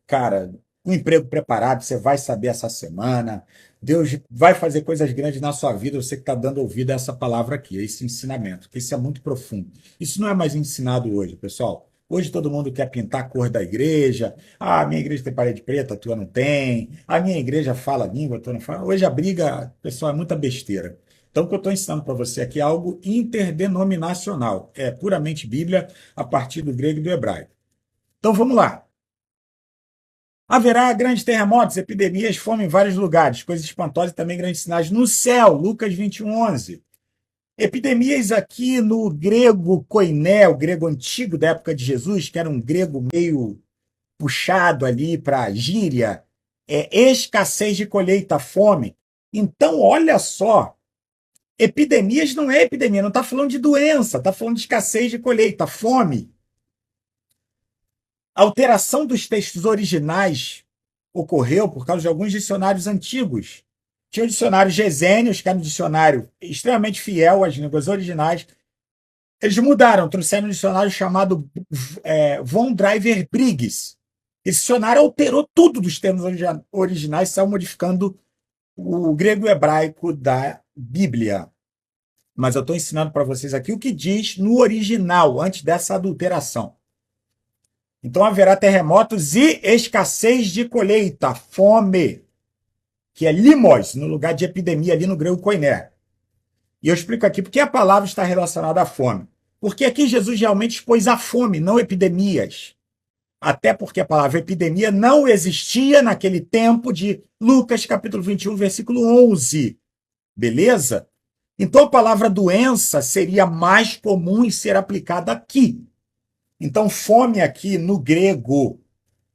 cara, um emprego preparado, você vai saber essa semana, Deus vai fazer coisas grandes na sua vida, você que está dando ouvido a essa palavra aqui, a esse ensinamento, porque isso é muito profundo. Isso não é mais ensinado hoje, pessoal. Hoje todo mundo quer pintar a cor da igreja. Ah, a minha igreja tem parede preta, a tua não tem. A minha igreja fala língua, a tua não fala. Hoje a briga, pessoal, é muita besteira. Então, o que eu estou ensinando para você aqui é algo interdenominacional. É puramente Bíblia, a partir do grego e do hebraico. Então, vamos lá. Haverá grandes terremotos, epidemias, fome em vários lugares, coisas espantosas e também grandes sinais no céu. Lucas 21:11. Epidemias aqui no grego koiné, o grego antigo da época de Jesus, que era um grego meio puxado ali para a gíria, escassez de colheita, fome. Então, olha só, epidemias não é epidemia, não está falando de doença, está falando de escassez de colheita, fome. A alteração dos textos originais ocorreu por causa de alguns dicionários antigos. Tinha o dicionário Gesênios, que era um dicionário extremamente fiel às línguas originais. Eles mudaram, trouxeram um dicionário chamado Von Driver Briggs. Esse dicionário alterou tudo dos termos originais, saiu modificando o grego e o hebraico da Bíblia. Mas eu estou ensinando para vocês aqui o que diz no original, antes dessa adulteração. Então haverá terremotos e escassez de colheita, fome, que é limos, no lugar de epidemia, ali no grego koiné. E eu explico aqui porque a palavra está relacionada à fome. Porque aqui Jesus realmente expôs a fome, não epidemias. Até porque a palavra epidemia não existia naquele tempo de Lucas, capítulo 21, versículo 11. Beleza? Então a palavra doença seria mais comum em ser aplicada aqui. Então fome aqui no grego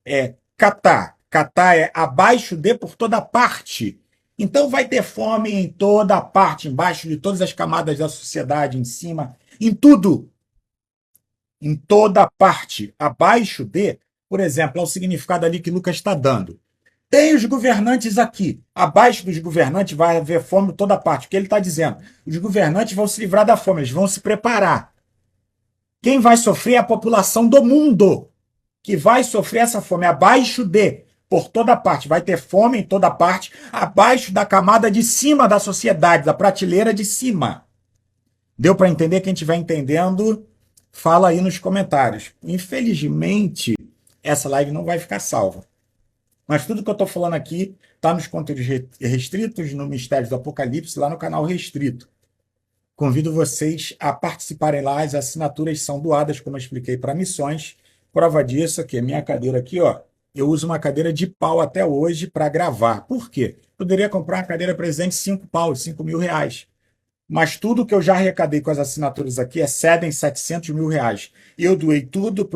é katá. Katá é abaixo de, por toda parte. Então vai ter fome em toda parte, embaixo de todas as camadas da sociedade, em cima, em tudo. Em toda parte. Abaixo de, por exemplo, é o significado ali que Lucas está dando. Tem os governantes aqui. Abaixo dos governantes vai haver fome em toda parte. O que ele está dizendo? Os governantes vão se livrar da fome, eles vão se preparar. Quem vai sofrer é a população do mundo, que vai sofrer essa fome abaixo de, por toda parte. Vai ter fome em toda parte, abaixo da camada de cima da sociedade, da prateleira de cima. Deu para entender? Quem estiver entendendo, fala aí nos comentários. Infelizmente, essa live não vai ficar salva. Mas tudo que eu estou falando aqui está nos conteúdos restritos, no Mistérios do Apocalipse, lá no canal restrito. Convido vocês a participarem lá, as assinaturas são doadas, como eu expliquei, para missões. Prova disso aqui, minha cadeira aqui, ó. Eu uso uma cadeira de pau até hoje para gravar. Por quê? Poderia comprar uma cadeira presente de 5 paus, 5 mil reais. Mas tudo que eu já arrecadei com as assinaturas aqui excedem 700 mil reais. Eu doei tudo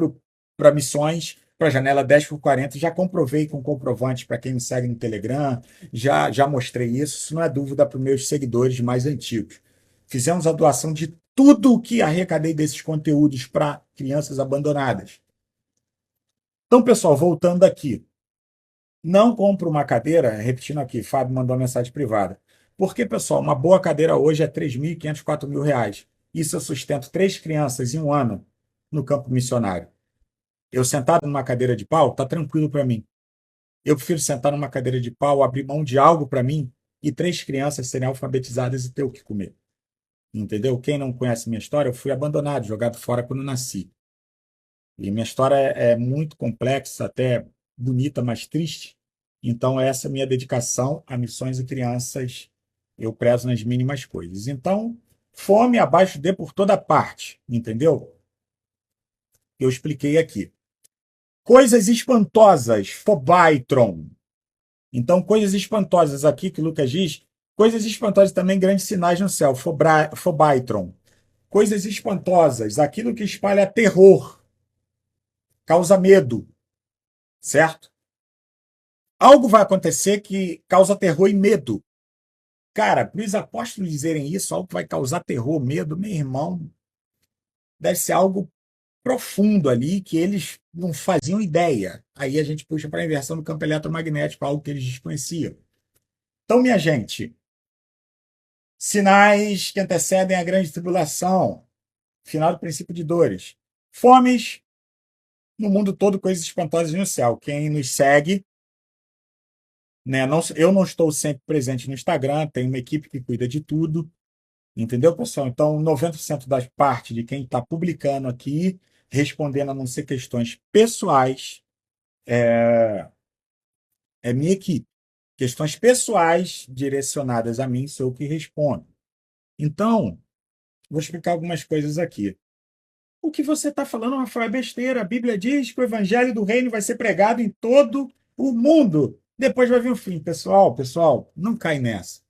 para missões, para a janela 10x40. Já comprovei com comprovantes para quem me segue no Telegram. Já mostrei isso. Isso não é dúvida para os meus seguidores mais antigos. Fizemos a doação de tudo o que arrecadei desses conteúdos para crianças abandonadas. Então, pessoal, voltando aqui. Não compro uma cadeira, repetindo aqui, Fábio mandou uma mensagem privada. Porque, pessoal, uma boa cadeira hoje é 3.500, 4.000 reais. Isso eu sustento 3 crianças em um ano no campo missionário. Eu sentado numa cadeira de pau, tá tranquilo para mim. Eu prefiro sentar numa cadeira de pau, abrir mão de algo para mim e 3 crianças serem alfabetizadas e ter o que comer. Entendeu? Quem não conhece minha história, eu fui abandonado, jogado fora quando nasci. E minha história é muito complexa, até bonita, mas triste. Então, essa é a minha dedicação a missões e crianças. Eu prezo nas mínimas coisas. Então, fome abaixo de por toda parte. Entendeu? Eu expliquei aqui. Coisas espantosas, Fobaitron. Então, coisas espantosas aqui que Lucas diz, coisas espantosas também, grandes sinais no céu, Fobaitron. Coisas espantosas, aquilo que espalha terror, causa medo. certo? Algo vai acontecer que causa terror e medo. Cara, para os apóstolos dizerem isso, algo que vai causar terror, medo, meu irmão, deve ser algo profundo ali que eles não faziam ideia. Aí a gente puxa para a inversão do campo eletromagnético, algo que eles desconheciam. Então, minha gente, sinais que antecedem a grande tribulação, final do princípio de dores, fomes no mundo todo, coisas espantosas no céu. Quem nos segue, né? Não, eu não estou sempre presente no Instagram, tem uma equipe que cuida de tudo, entendeu, pessoal? Então, 90% das partes de quem está publicando aqui, respondendo a não ser questões pessoais, é minha equipe. Questões pessoais direcionadas a mim, sou eu que respondo. Então, vou explicar algumas coisas aqui. O que você está falando, Rafael, é besteira. A Bíblia diz que o evangelho do reino vai ser pregado em todo o mundo. Depois vai vir o fim. Pessoal, não cai nessa.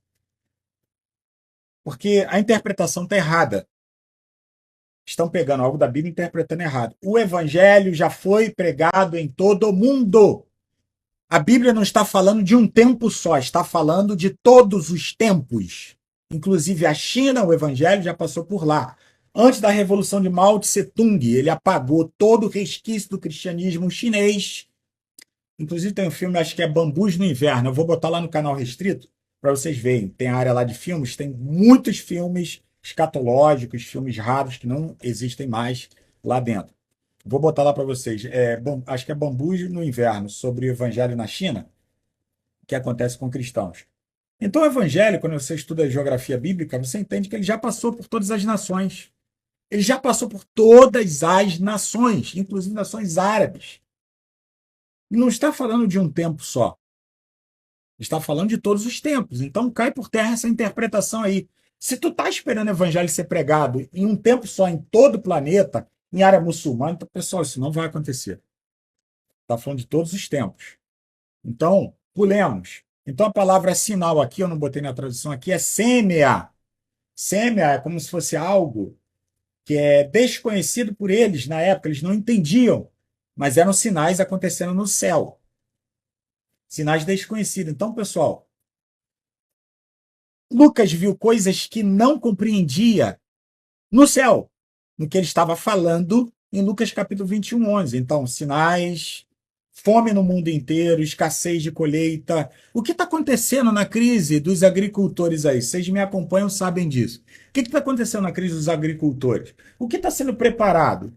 Porque a interpretação está errada. Estão pegando algo da Bíblia e interpretando errado. O evangelho já foi pregado em todo o mundo. A Bíblia não está falando de um tempo só, está falando de todos os tempos. Inclusive a China, o evangelho já passou por lá. Antes da Revolução de Mao Tse-tung, ele apagou todo o resquício do cristianismo chinês. Inclusive tem um filme, acho que é Bambus no Inverno. Eu vou botar lá no canal restrito para vocês verem. Tem a área lá de filmes, tem muitos filmes escatológicos, filmes raros que não existem mais lá dentro. Vou botar lá para vocês. Acho que é Bambus no Inverno, sobre o evangelho na China, que acontece com cristãos. Então, o evangelho, quando você estuda a geografia bíblica, você entende que ele já passou por todas as nações. Ele já passou por todas as nações, inclusive nações árabes. E não está falando de um tempo só. Está falando de todos os tempos. Então, cai por terra essa interpretação aí. Se tu está esperando o evangelho ser pregado em um tempo só, em todo o planeta, em área muçulmana, então, pessoal, isso não vai acontecer. Está falando de todos os tempos. Então, pulemos. Então, a palavra sinal aqui, eu não botei na tradução aqui, é sêmea. Sêmea é como se fosse algo que é desconhecido por eles na época, eles não entendiam, mas eram sinais acontecendo no céu. Sinais desconhecidos. Então, pessoal, Lucas viu coisas que não compreendia no céu, no que ele estava falando em Lucas capítulo 21, 11. Então, sinais, fome no mundo inteiro, escassez de colheita. O que está acontecendo na crise dos agricultores aí? Vocês me acompanham, sabem disso. O que está acontecendo na crise dos agricultores? O que está sendo preparado?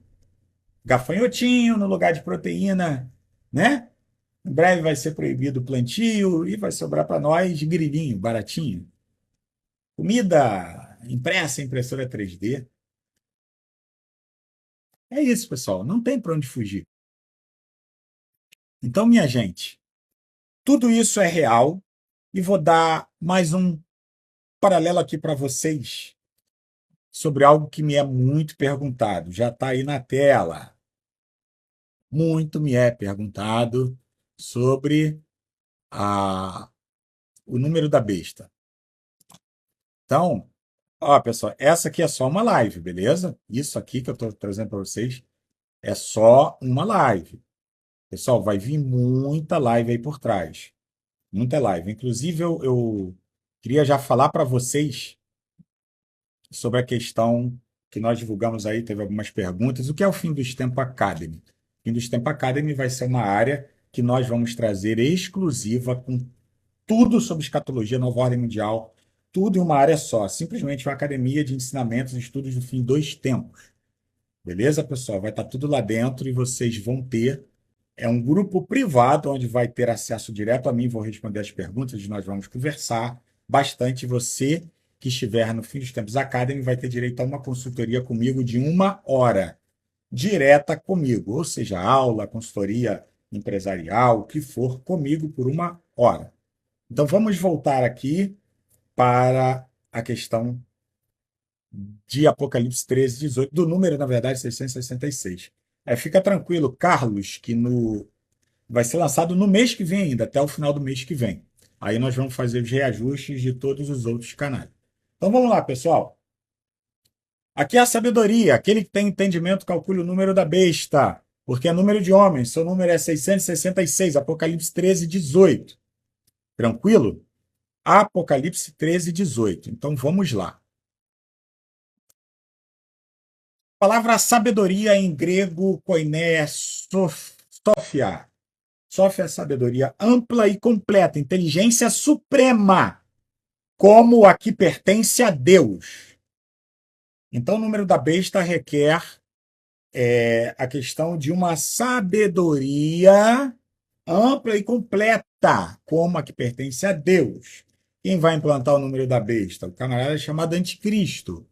Gafanhotinho no lugar de proteína, né? Em breve vai ser proibido o plantio e vai sobrar para nós grilinho, baratinho. Comida impressa, impressora 3D. É isso, pessoal. Não tem para onde fugir. Então, minha gente, tudo isso é real e vou dar mais um paralelo aqui para vocês sobre algo que me é muito perguntado. Já está aí na tela. Muito me é perguntado sobre o número da besta. Então, ó, pessoal, essa aqui é só uma live, beleza? Isso aqui que eu estou trazendo para vocês é só uma live. Pessoal, vai vir muita live aí por trás. Muita live. Inclusive, eu queria já falar para vocês sobre a questão que nós divulgamos aí, teve algumas perguntas. O que é o Fim dos Tempos Academy? O Fim dos Tempos Academy vai ser uma área que nós vamos trazer exclusiva com tudo sobre escatologia, nova ordem mundial, tudo em uma área só. Simplesmente uma academia de ensinamentos e estudos do fim dos tempos. Beleza, pessoal? Vai estar tudo lá dentro e vocês vão ter. É um grupo privado onde vai ter acesso direto a mim, vou responder as perguntas, nós vamos conversar bastante. Você que estiver no Fim dos Tempos Academy vai ter direito a uma consultoria comigo de 1 hora, direta comigo, ou seja, aula, consultoria empresarial, o que for, comigo por 1 hora. Então vamos voltar aqui para a questão de Apocalipse 13, 18, do número, na verdade, 666. Fica tranquilo, Carlos, que vai ser lançado no mês que vem ainda, até o final do mês que vem. Aí nós vamos fazer os reajustes de todos os outros canais. Então vamos lá, pessoal. Aqui é a sabedoria. Aquele que tem entendimento calcule o número da besta. porque é número de homens. Seu número é 666, Apocalipse 13, 18. Tranquilo? Apocalipse 13, 18. Então vamos lá. A palavra sabedoria em grego, koiné, é sofia. Sofia é sabedoria ampla e completa, inteligência suprema, como a que pertence a Deus. Então, o número da besta requer a questão de uma sabedoria ampla e completa, como a que pertence a Deus. Quem vai implantar o número da besta? O camarada chamado Anticristo.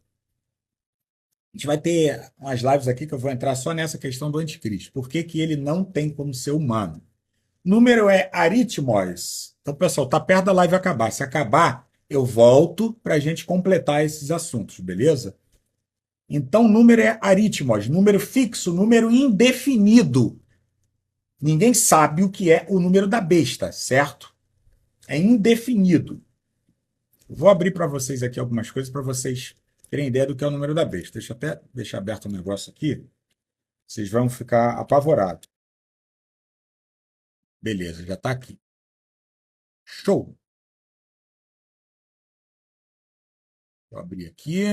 A gente vai ter umas lives aqui que eu vou entrar só nessa questão do Anticristo. Por que que ele não tem como ser humano? O número é aritmos. Então, pessoal, tá perto da live acabar. Se acabar, eu volto para a gente completar esses assuntos, beleza? Então, o número é aritmos, número fixo, número indefinido. Ninguém sabe o que é o número da besta, certo? É indefinido. Vou abrir para vocês aqui algumas coisas para vocês terem ideia do que é o número da besta. Deixa eu até deixar aberto um negócio aqui. Vocês vão ficar apavorados. Beleza, já está aqui. Show! Vou abrir aqui.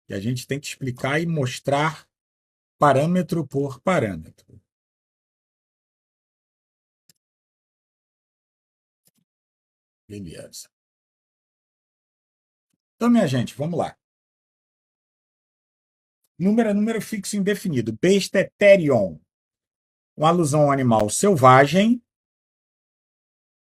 E a gente tem que explicar e mostrar parâmetro por parâmetro. Beleza. Então, minha gente, vamos lá. Número é número fixo indefinido. Besta é therion. Uma alusão ao animal selvagem.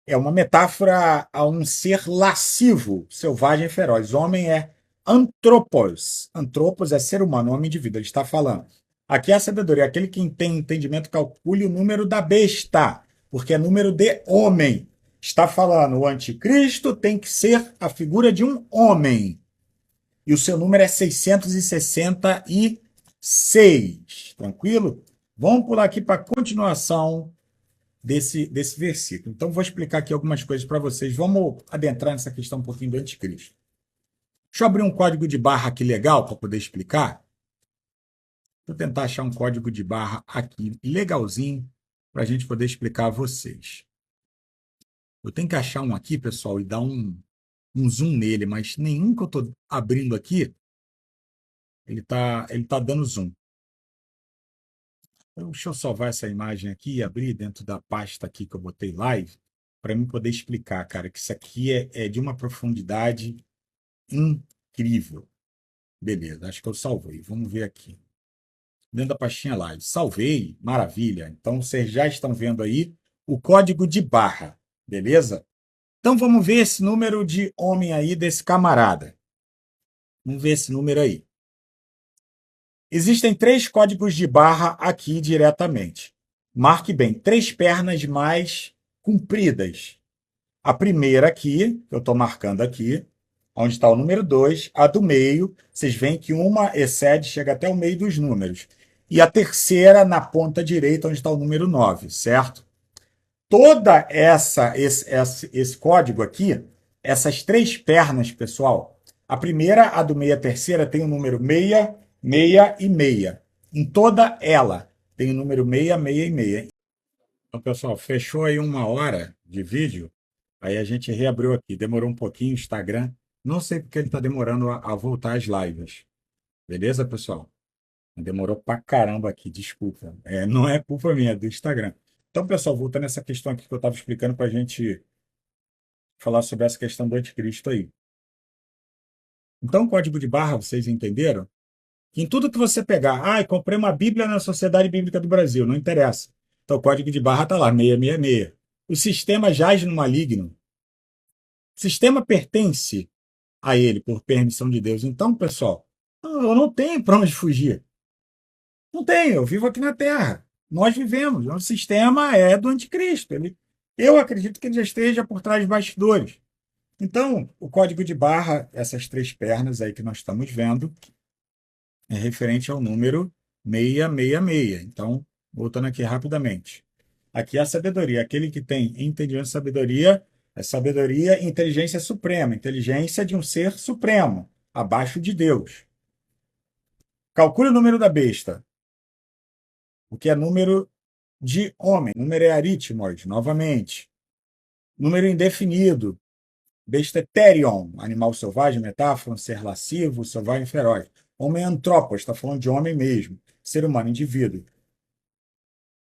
É uma metáfora a um ser lascivo, selvagem e feroz. Homem é antropos. Antropos é ser humano, homem de vida. Ele está falando. Aqui é a sabedoria. Aquele que tem entendimento calcule o número da besta, porque é número de homem. Está falando, o anticristo tem que ser a figura de um homem. E o seu número é 666. Tranquilo? Vamos pular aqui para a continuação desse versículo. Então, vou explicar aqui algumas coisas para vocês. Vamos adentrar nessa questão um pouquinho do anticristo. Deixa eu abrir um código de barra aqui legal para poder explicar. Vou tentar achar um código de barra aqui legalzinho para a gente poder explicar a vocês. Eu tenho que achar um aqui, pessoal, e dar um zoom nele, mas nenhum que eu estou abrindo aqui, ele tá dando zoom. Então, deixa eu salvar essa imagem aqui e abrir dentro da pasta aqui que eu botei live, para mim poder explicar, cara, que isso aqui é de uma profundidade incrível. Beleza, acho que eu salvei. Vamos ver aqui. Dentro da pastinha live. Salvei, maravilha. Então, vocês já estão vendo aí o código de barra, beleza? Então, vamos ver esse número de homem aí desse camarada. Vamos ver esse número aí. Existem 3 códigos de barra aqui diretamente. Marque bem, 3 pernas mais compridas. A primeira aqui, que eu estou marcando aqui, onde está o número 2, a do meio, vocês veem que uma excede, chega até o meio dos números. E a terceira na ponta direita, onde está o número 9, certo? Toda esse código aqui, essas 3 pernas, pessoal, a primeira, a do meio, a terceira tem o número 6, 6 e 6. Em toda ela tem o número 6, 6 e 6. Então, pessoal, fechou aí 1 hora de vídeo. Aí a gente reabriu aqui. Demorou um pouquinho o Instagram. Não sei porque ele está demorando a voltar às lives. Beleza, pessoal? Demorou pra caramba aqui, desculpa. Não é culpa minha, é do Instagram. Então, pessoal, voltando a essa questão aqui que eu estava explicando para a gente falar sobre essa questão do anticristo aí. Então, o código de barra, vocês entenderam? Que em tudo que você pegar, comprei uma Bíblia na Sociedade Bíblica do Brasil, não interessa. Então, o código de barra está lá, 666. O sistema jaz no maligno. O sistema pertence a ele, por permissão de Deus. Então, pessoal, eu não tenho para onde fugir. Não tenho, eu vivo aqui na Terra. Nós vivemos. O sistema é do anticristo. Eu acredito que ele já esteja por trás dos bastidores. Então, o código de barra, essas 3 pernas aí que nós estamos vendo, é referente ao número 666. Então, voltando aqui rapidamente. Aqui é a sabedoria. Aquele que tem entendimento de sabedoria é sabedoria e inteligência suprema. Inteligência de um ser supremo, abaixo de Deus. Calcule o número da besta. o que é número de homem. Número é aritmos, novamente. Número indefinido. Besta terion, animal selvagem, metáfora, um ser lascivo, selvagem, feroz. Homem antropos, está falando de homem mesmo. Ser humano, indivíduo.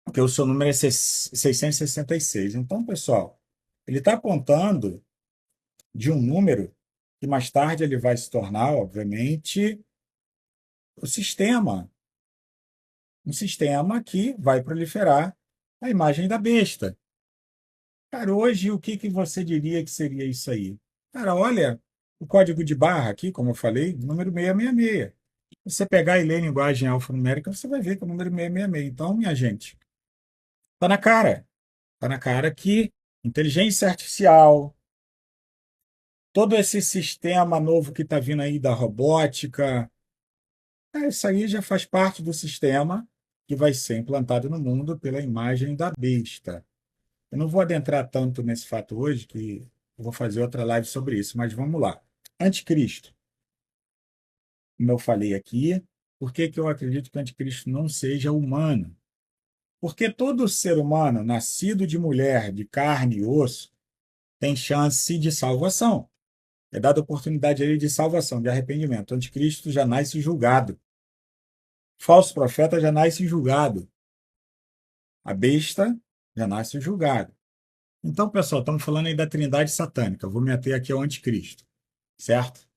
Porque o seu número é 666. Então, pessoal, ele está apontando de um número que mais tarde ele vai se tornar, obviamente, o sistema. Um sistema que vai proliferar a imagem da besta. Cara, hoje o que você diria que seria isso aí? Cara, olha o código de barra aqui, como eu falei, número 666. Se você pegar e ler em linguagem alfanumérica, você vai ver que é o número 666. Então, minha gente, tá na cara. Tá na cara que inteligência artificial, todo esse sistema novo que está vindo aí da robótica, isso aí já faz parte do sistema que vai ser implantado no mundo pela imagem da besta. Eu não vou adentrar tanto nesse fato hoje, que eu vou fazer outra live sobre isso, mas vamos lá. Anticristo, como eu falei aqui, por que que eu acredito que o anticristo não seja humano? Porque todo ser humano, nascido de mulher, de carne e osso, tem chance de salvação. É dada oportunidade a ele de salvação, de arrependimento. O anticristo já nasce julgado. Falso profeta já nasce julgado. A besta já nasce julgado. Então, pessoal, estamos falando aí da trindade satânica. Eu vou me ater aqui ao anticristo, certo?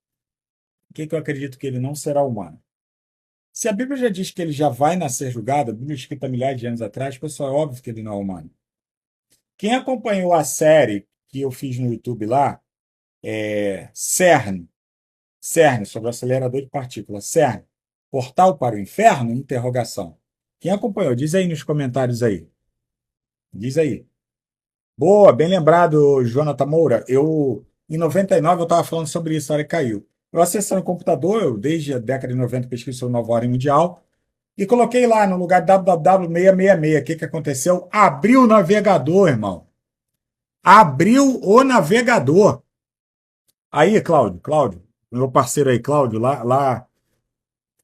Por que que eu acredito que ele não será humano? Se a Bíblia já diz que ele já vai nascer julgado, a Bíblia escrita milhares de anos atrás, pessoal, é óbvio que ele não é humano. Quem acompanhou a série que eu fiz no YouTube lá, CERN, sobre o acelerador de partículas, CERN, portal para o inferno? Interrogação. Quem acompanhou? Diz aí nos comentários aí. Diz aí. Boa, bem lembrado, Jonathan Moura. Em 99, eu estava falando sobre isso, a hora que caiu. Eu acessei no computador, desde a década de 90, pesquiso sobre nova ordem mundial, e coloquei lá no lugar www.666. O que que aconteceu? Abriu o navegador, irmão. Abriu o navegador. Aí, Cláudio, meu parceiro aí, Cláudio, lá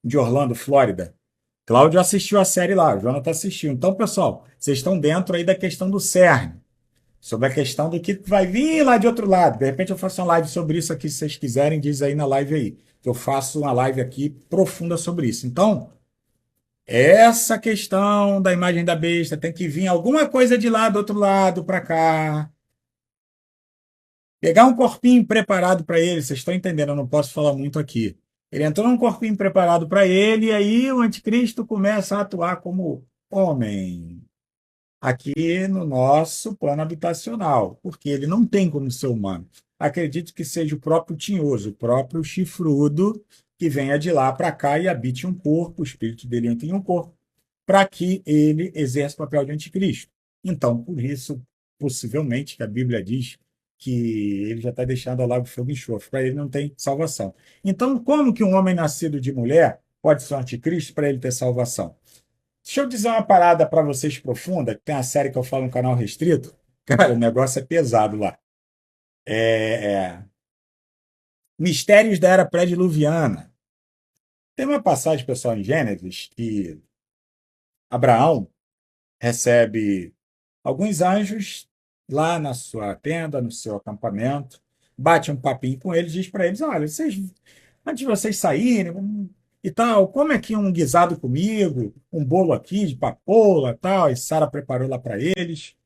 de Orlando, Flórida. Cláudio assistiu a série lá, o Jonathan assistiu. Então, pessoal, vocês estão dentro aí da questão do CERN, sobre a questão do que vai vir lá de outro lado. De repente eu faço uma live sobre isso aqui, se vocês quiserem, diz aí na live aí. Eu faço uma live aqui profunda sobre isso. Então, essa questão da imagem da besta tem que vir alguma coisa de lá do outro lado para cá. Pegar um corpinho preparado para ele, vocês estão entendendo, eu não posso falar muito aqui. Ele entrou num corpinho preparado para ele, e aí o anticristo começa a atuar como homem aqui no nosso plano habitacional, porque ele não tem como ser humano. Acredito que seja o próprio tinhoso, o próprio chifrudo, que venha de lá para cá e habite um corpo, o espírito dele entre em um corpo, para que ele exerça o papel de anticristo. Então, por isso, possivelmente, que a Bíblia diz que ele já está deixando ao lago fogo e enxofre, para ele não tem salvação. Então, como que um homem nascido de mulher pode ser um anticristo para ele ter salvação? Deixa eu dizer uma parada para vocês profunda, que tem uma série que eu falo no canal restrito. Cara, o negócio é pesado lá. É... Mistérios da Era Pré-Diluviana. Tem uma passagem, pessoal, em Gênesis, que Abraão recebe alguns anjos lá na sua tenda, no seu acampamento, bate um papinho com eles, diz para eles: olha, vocês, antes de vocês saírem e tal, come aqui um guisado comigo, um bolo aqui de papoula tal, e Sara preparou lá para eles.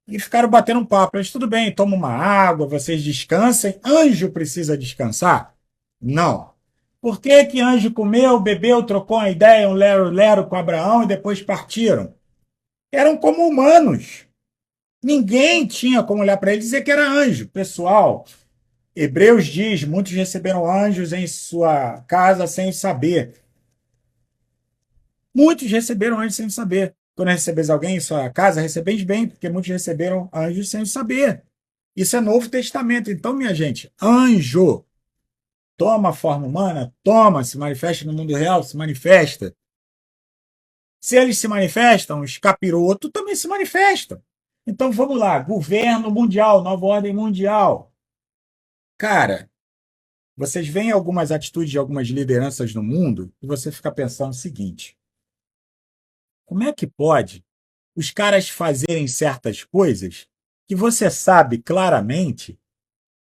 E ficaram batendo um papo. Eles, tudo bem, toma uma água, vocês descansem. Anjo precisa descansar? Não. Por que que anjo comeu, bebeu, trocou uma ideia, um lero-lero com Abraão e depois partiram? Eram como humanos. Ninguém tinha como olhar para ele e dizer que era anjo. Pessoal, Hebreus diz, muitos receberam anjos em sua casa sem saber. Muitos receberam anjos sem saber. Quando recebeis alguém em sua casa, recebeis bem, porque muitos receberam anjos sem saber. Isso é Novo Testamento. Então, minha gente, anjo toma forma humana? Toma. Se manifesta no mundo real? Se manifesta. Se eles se manifestam, os capirotos também se manifestam. Então, vamos lá. Governo mundial, nova ordem mundial. Cara, vocês veem algumas atitudes de algumas lideranças no mundo e você fica pensando o seguinte: Como é que pode os caras fazerem certas coisas que você sabe claramente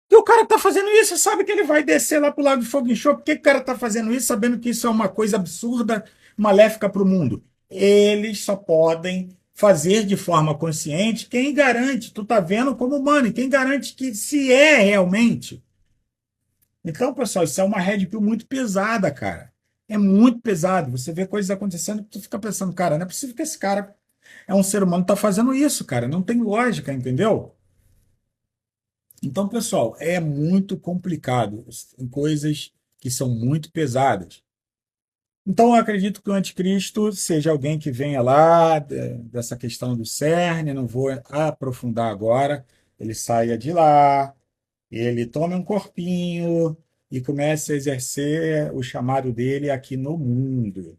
que o cara está fazendo isso, sabe que ele vai descer lá para o Lago de Fogo e Enxofre? Por que o cara está fazendo isso sabendo que isso é uma coisa absurda, maléfica para o mundo? Eles só podem fazer de forma consciente quem garante, tu tá vendo como humano, e quem garante que se é realmente. Então, pessoal, isso é uma red pill muito pesada, cara. É muito pesado. Você vê coisas acontecendo que tu fica pensando, cara, não é possível que esse cara é um ser humano que tá fazendo isso, cara. Não tem lógica, entendeu? Então, pessoal, é muito complicado. Tem coisas que são muito pesadas. Então, eu acredito que o anticristo seja alguém que venha lá dessa questão do cerne, não vou aprofundar agora. Ele saia de lá, ele tome um corpinho e comece a exercer o chamado dele aqui no mundo.